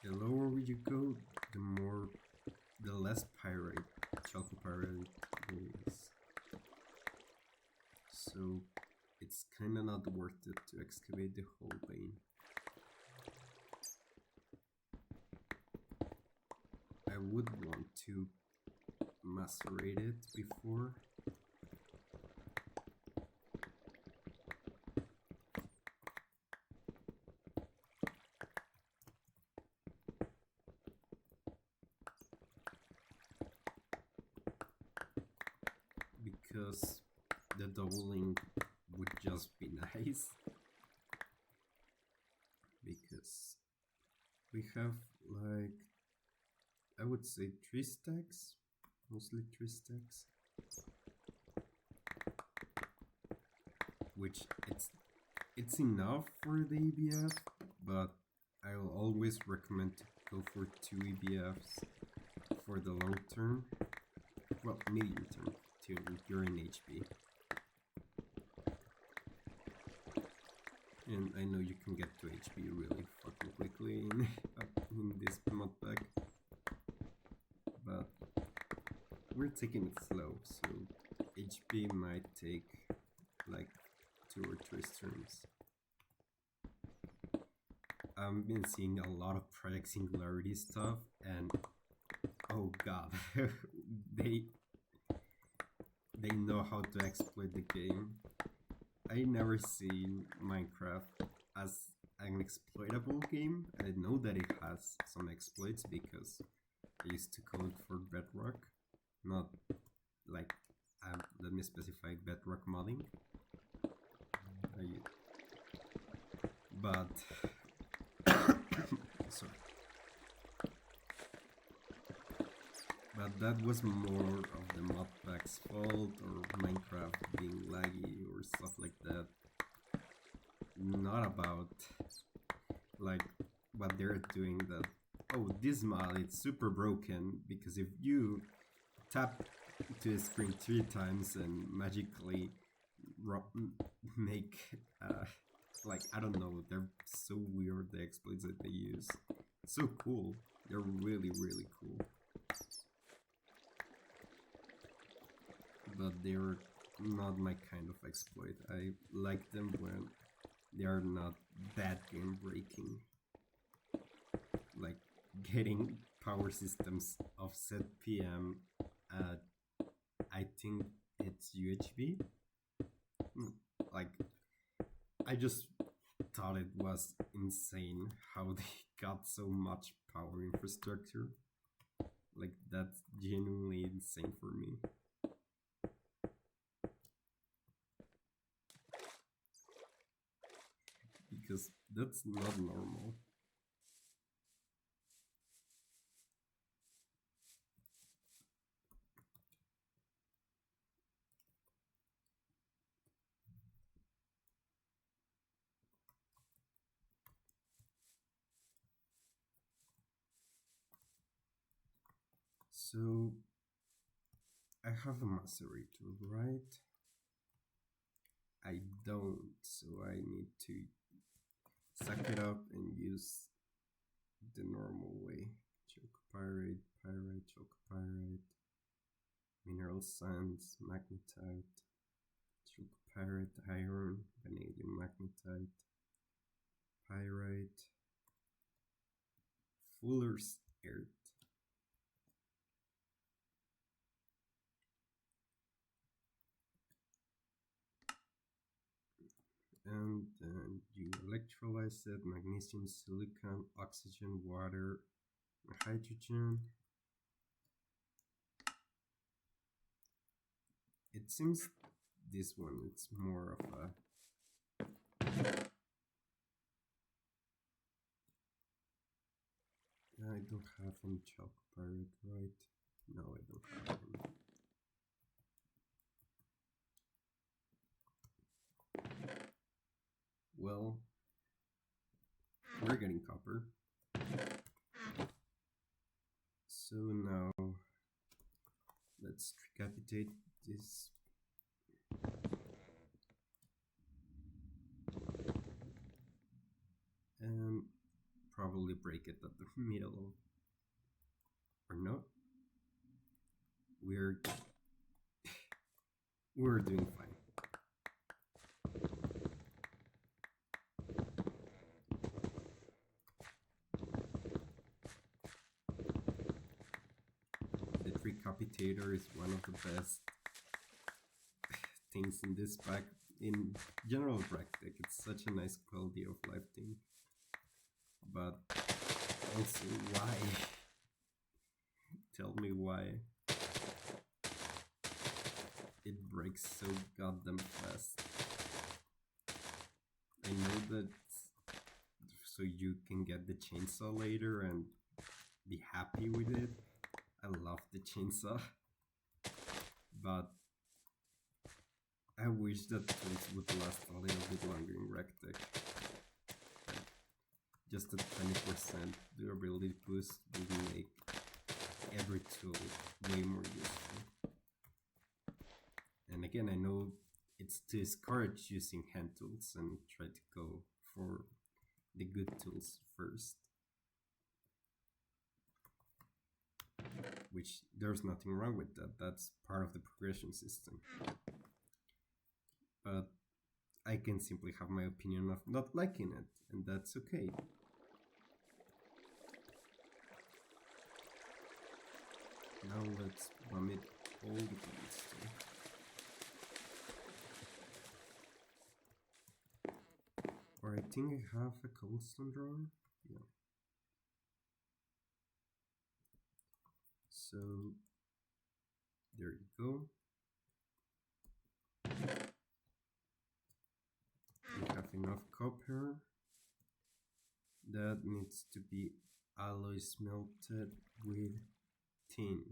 The lower you go, the less pyrite, chalcopyrite there is. So it's kinda not worth it to excavate the whole vein. I would want to macerate it before. Because the doubling would just be nice. Because we have, like, I would say 3 stacks, mostly 3 stacks, which it's enough for the EBF, but I will always recommend to go for 2 EBFs for the long term, well, medium term, till you're in HP. And I know you can get to HP really fucking quickly in this mod pack, but we're taking it slow, so HP might take like 2 or 3 streams. I've been seeing a lot of Project Singularity stuff, and oh god, they know how to exploit the game. I never seen Minecraft as an exploitable game. I know that it has some exploits because I used to code for Bedrock, not like, let me specify, Bedrock modding. But sorry. But that was more of the modpack's fault, or Minecraft being laggy or stuff like that. Not about like what they're doing, that, oh, this mod is super broken because if you tap to the screen 3 times and magically make like, I don't know, they're so weird, the exploits that they use. It's so cool. They're really, really cool. But they're not my kind of exploit. I like them when they are not bad game breaking. Like getting power systems offset PM at, I think it's UHB. Like, I just thought it was insane how they got so much power infrastructure. Like, that's genuinely insane for me. Because that's not normal. So I have a macerator, right? I don't, so I need to suck it up and use the normal way. Chalcopyrite, pyrite, chalcopyrite, mineral sands, magnetite, chalcopyrite, iron, vanadium magnetite, pyrite, fuller's earth. And then you electrolyze it, magnesium, silicon, oxygen, water, hydrogen. It seems this one, it's more of a I don't have any chalcopyrite, right? No, I don't have any. Well, we're getting copper. So now let's decapitate this. And probably break it at the middle. Or not. We're doing fine. The Decapitator is one of the best things in this pack. In general Brackdeck, it's such a nice quality of life thing. But also, why? Tell me why. It breaks so goddamn fast. I know that so you can get the chainsaw later and be happy with it. I love the chainsaw. But I wish that tools would last a little bit longer in Rectech. Just a 20% durability boost will make every tool way more useful. And again, I know it's to discourage using hand tools and try to go for the good tools first. Which there's nothing wrong with that, that's part of the progression system. But I can simply have my opinion of not liking it, and that's okay. Now let's vomit all the things. Or I think I have a cobblestone drawer. Yeah. So there you go. We have enough copper. That needs to be alloy smelted with tin.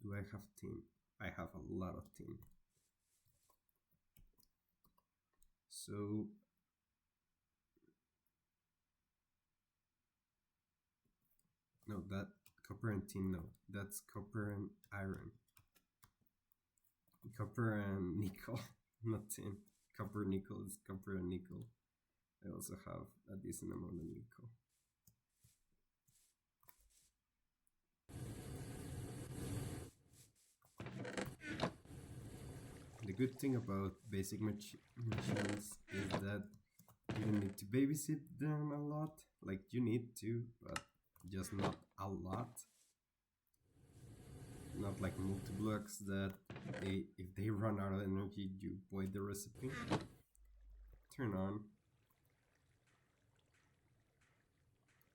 Do I have tin? I have a lot of tin. So no, that copper and tin, no, that's copper and iron. Copper and nickel, not tin. Copper, nickel is copper and nickel. I also have a decent amount of nickel. The good thing about basic machines is that you don't need to babysit them a lot. Like, you need to, but just not a lot. Not like multi-blocks that if they run out of energy, you void the recipe. Turn on.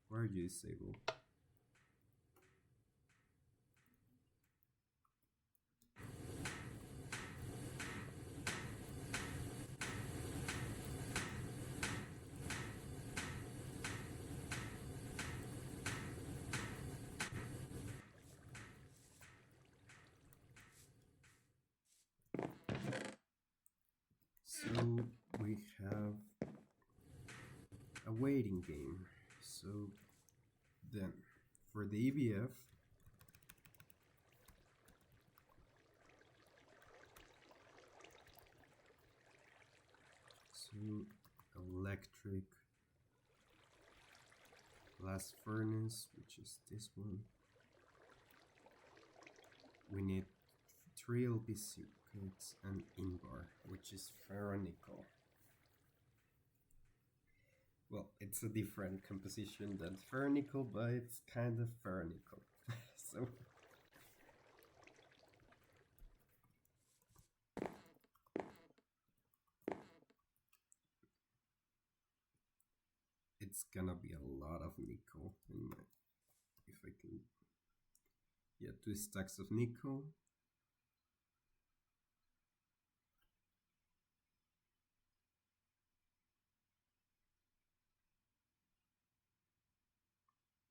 Why are you disabled? So we have a waiting game. So then for the EBF, to electric blast furnace, which is this one. We need 3 LP circuits and in-bar, which is ferronickel. Well, it's a different composition than ferronickel, but it's kind of ferronickel. So it's gonna be a lot of nickel in my, if I can, yeah, 2 stacks of nickel.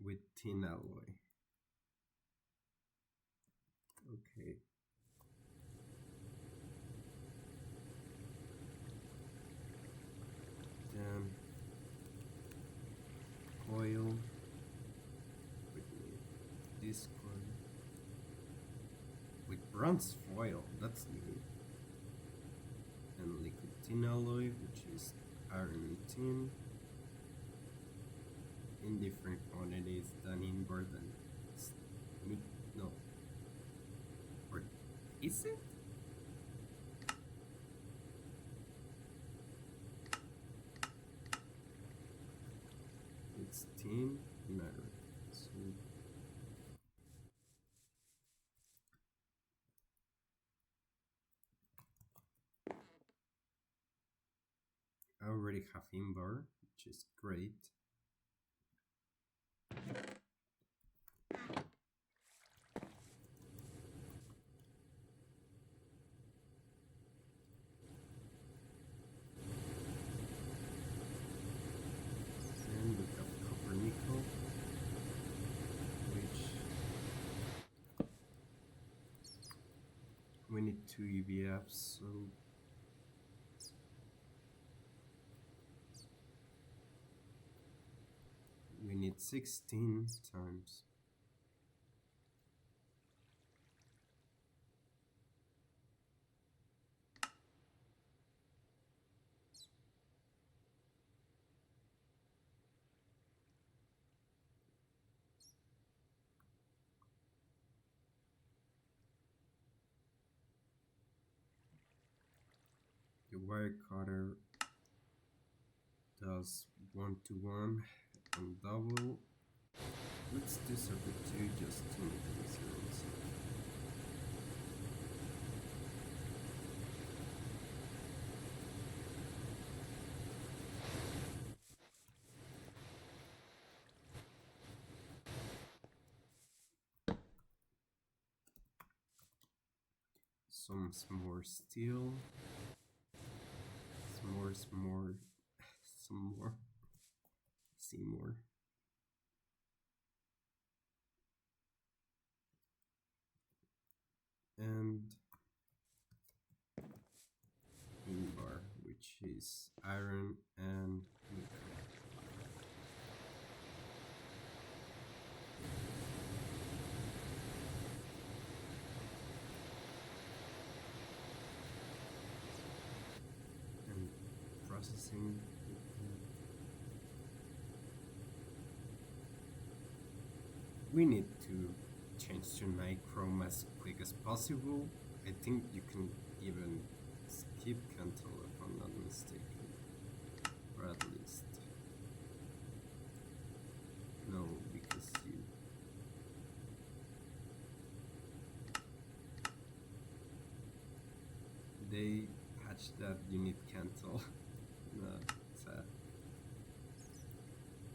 With tin alloy. Okay. Then coil with this one with bronze foil, that's new. And liquid tin alloy, which is iron and tin, in different quantities than in bar than no, or is it? It's tin and iron. So I already have in bar, which is great. Then we have copper nickel, which we need 2 EVFs, so we need 16 times. The wire cutter does 1 to 1 and double. Let's do circuit 2 just to make it easier also. Some more steel. Some more. See more. And in bar, which is iron and nickel. And processing. We need to change to nichrome as quick as possible. I think you can even skip Cantal if I'm not mistaken, or at least no, because they patched that you need Cantal. No, sad.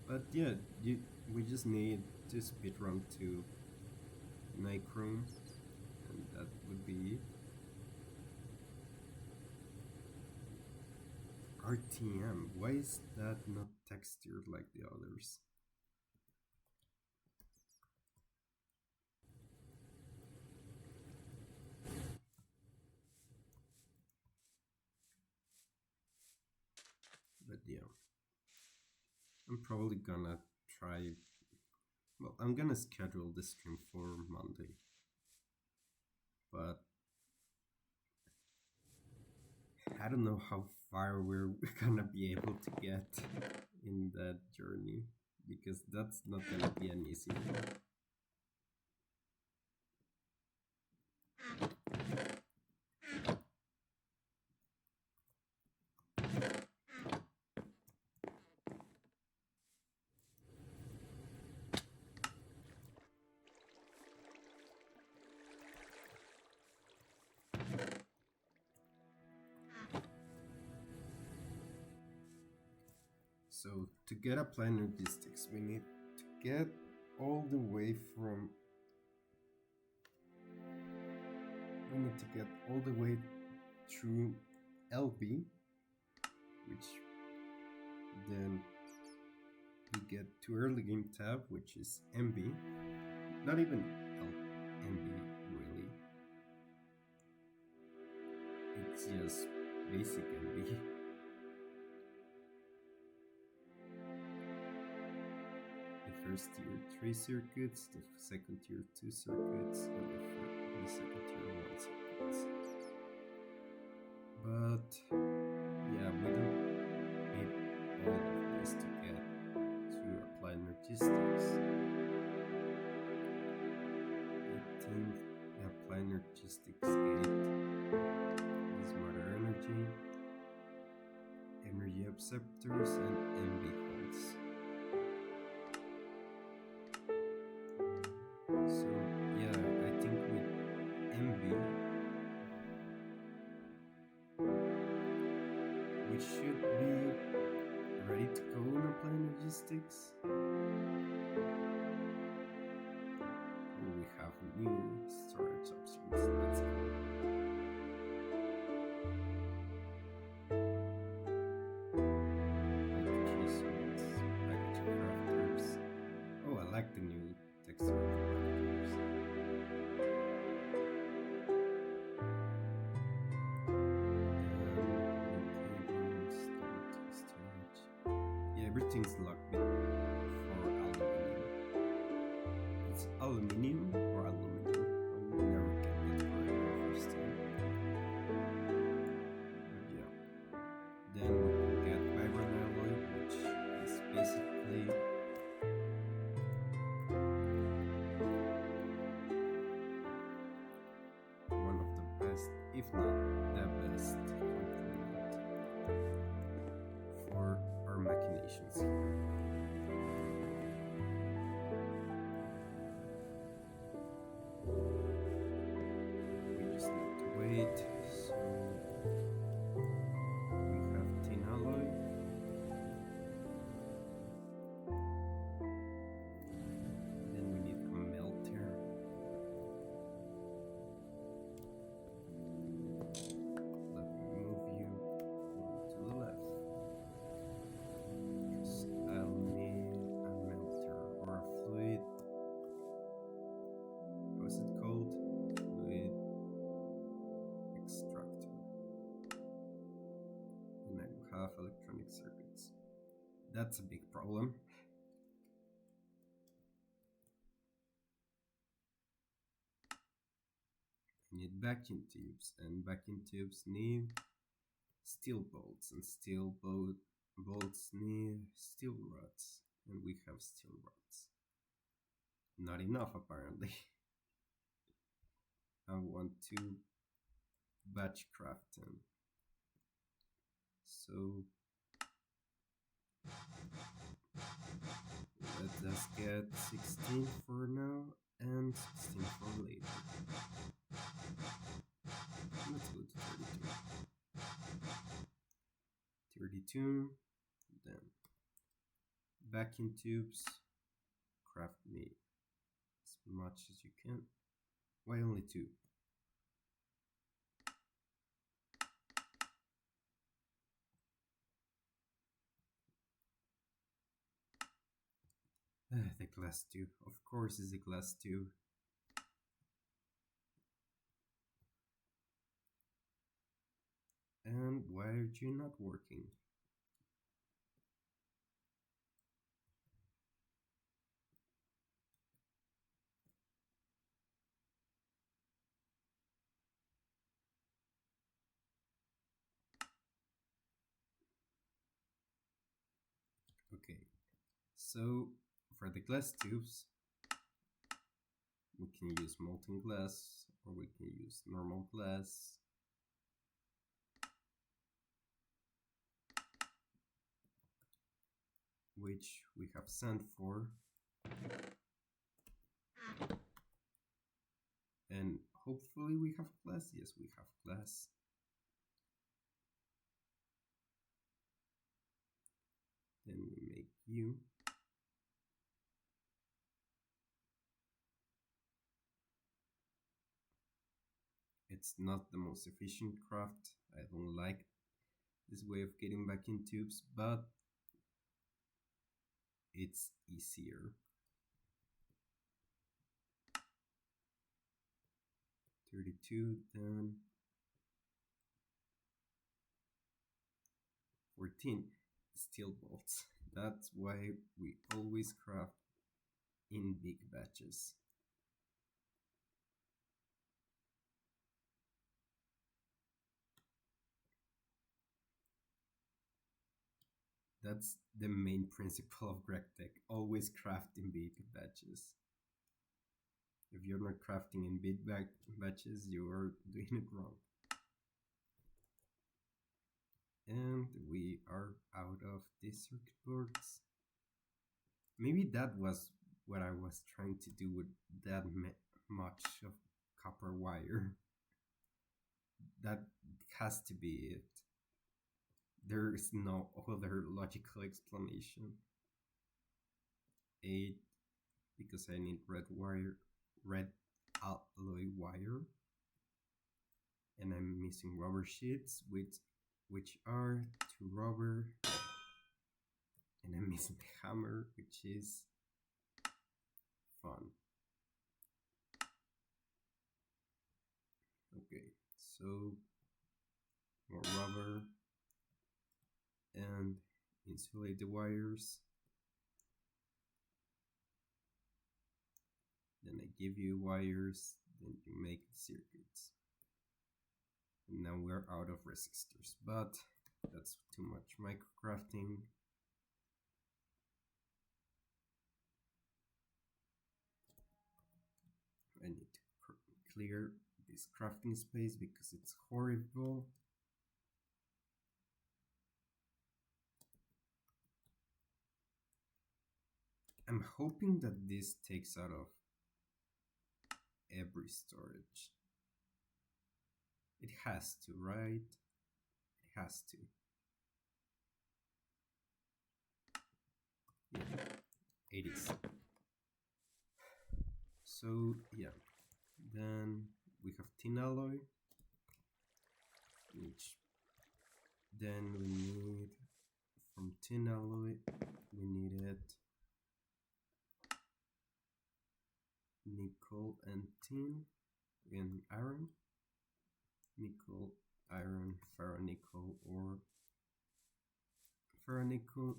But yeah, we just need to speedrun to nichrome, and that would be it. RTM, why is that not textured like the others? But yeah, I'm probably gonna try, well, I'm gonna schedule the stream for Monday, but I don't know how far we're gonna be able to get in that journey, because that's not gonna be an easy one. So to get applied logistics, we need to get all the way from we need to get all the way through LB, which then we get to early game tab, which is MB. Not even MB really. It's just basic MB. The first tier 3 circuits, the second tier 2 circuits, and the second tier 1 circuits. But yeah, we don't need all of this to get to applied logistics. I think the applied logistics gate is smarter energy, energy acceptors, and MB holds. So yeah, I think with MB we should be ready to go on applied logistics. Oh, we have new storage options. Let's go. Package crafters. Oh, I like the new texture of the packagers. Yeah, everything's locked for aluminum. It's aluminum or aluminum. I will never get that correct the first time. But yeah. Then we will get iron alloy, which is basically one of the best, if not the best, component for our machinations here. We just need to wait. So we have tin alloy. Then we need a melter. Let me move you to the left, because I'll need a melter or a fluid. What's it called? Fluid extractor. And I will have electronic circuits. That's a big problem. I need vacuum tubes, and vacuum tubes need steel bolts, and steel bolts need steel rods, and we have steel rods. Not enough, apparently. I want to batch craft them. So let us get 16 for now and 16 for later. Let's go to 32. 32, then vacuum tubes, craft me as much as you can. Why only 2? The glass tube, of course, is a glass tube. And why are you not working? So for the glass tubes, we can use molten glass or we can use normal glass. Which we have sand for. And hopefully we have glass. Yes, we have glass. Then we make you. It's not the most efficient craft. I don't like this way of getting back in tubes, but it's easier. 32, then 14 steel bolts. That's why we always craft in big batches. That's the main principle of GregTech. Always craft in big batches. If you're not crafting in big batches, you are doing it wrong. And we are out of these circuit boards. Maybe that was what I was trying to do with that much of copper wire. That has to be it. There is no other logical explanation. 8, because I need red alloy wire. And I'm missing rubber sheets, which are 2 rubber. And I'm missing the hammer, which is fun. Okay, so more rubber and insulate the wires. Then I give you wires, then you make the circuits. And now we're out of resistors, but that's too much microcrafting. I need to clear this crafting space because it's horrible. I'm hoping that this takes out of every storage. It has to, right? It has to. Yeah, it is. So yeah, then we have tin alloy, which then we need from tin alloy, we needed nickel and tin and iron. Nickel, iron, ferronickel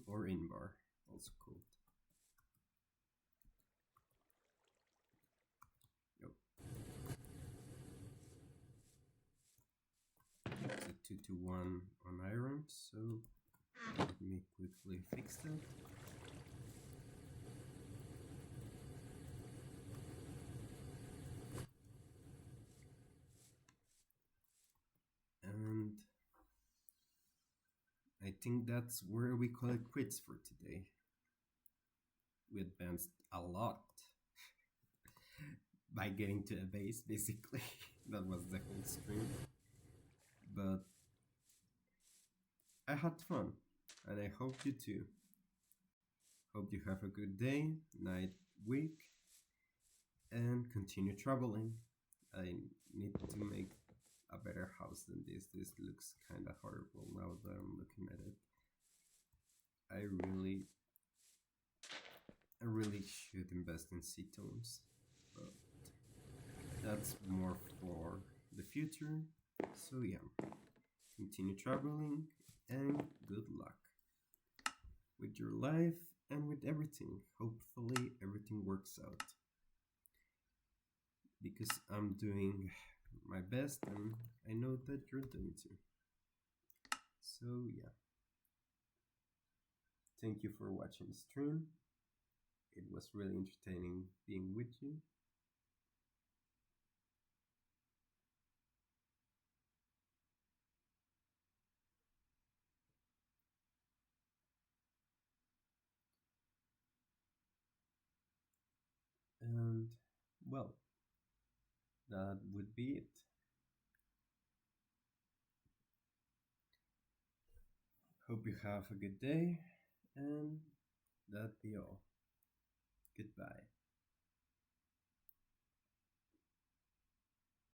or inbar, also called. Yep. It's a 2-to-1 on iron, so let me quickly fix that. And I think that's where we call it quits for today. We advanced a lot by getting to a base, basically. That was the whole stream. But I had fun, and I hope you too. Hope you have a good day, night, week, and continue traveling. I need to make a better house than this. This looks kind of horrible now that I'm looking at it. I really should invest in cetones, but that's more for the future. So yeah, continue traveling and good luck with your life and with everything. Hopefully everything works out, because I'm doing my best and I know that you're doing too. So yeah, thank you for watching the stream. It was really entertaining being with you. And well, that would be it. Hope you have a good day, and that be all. Goodbye.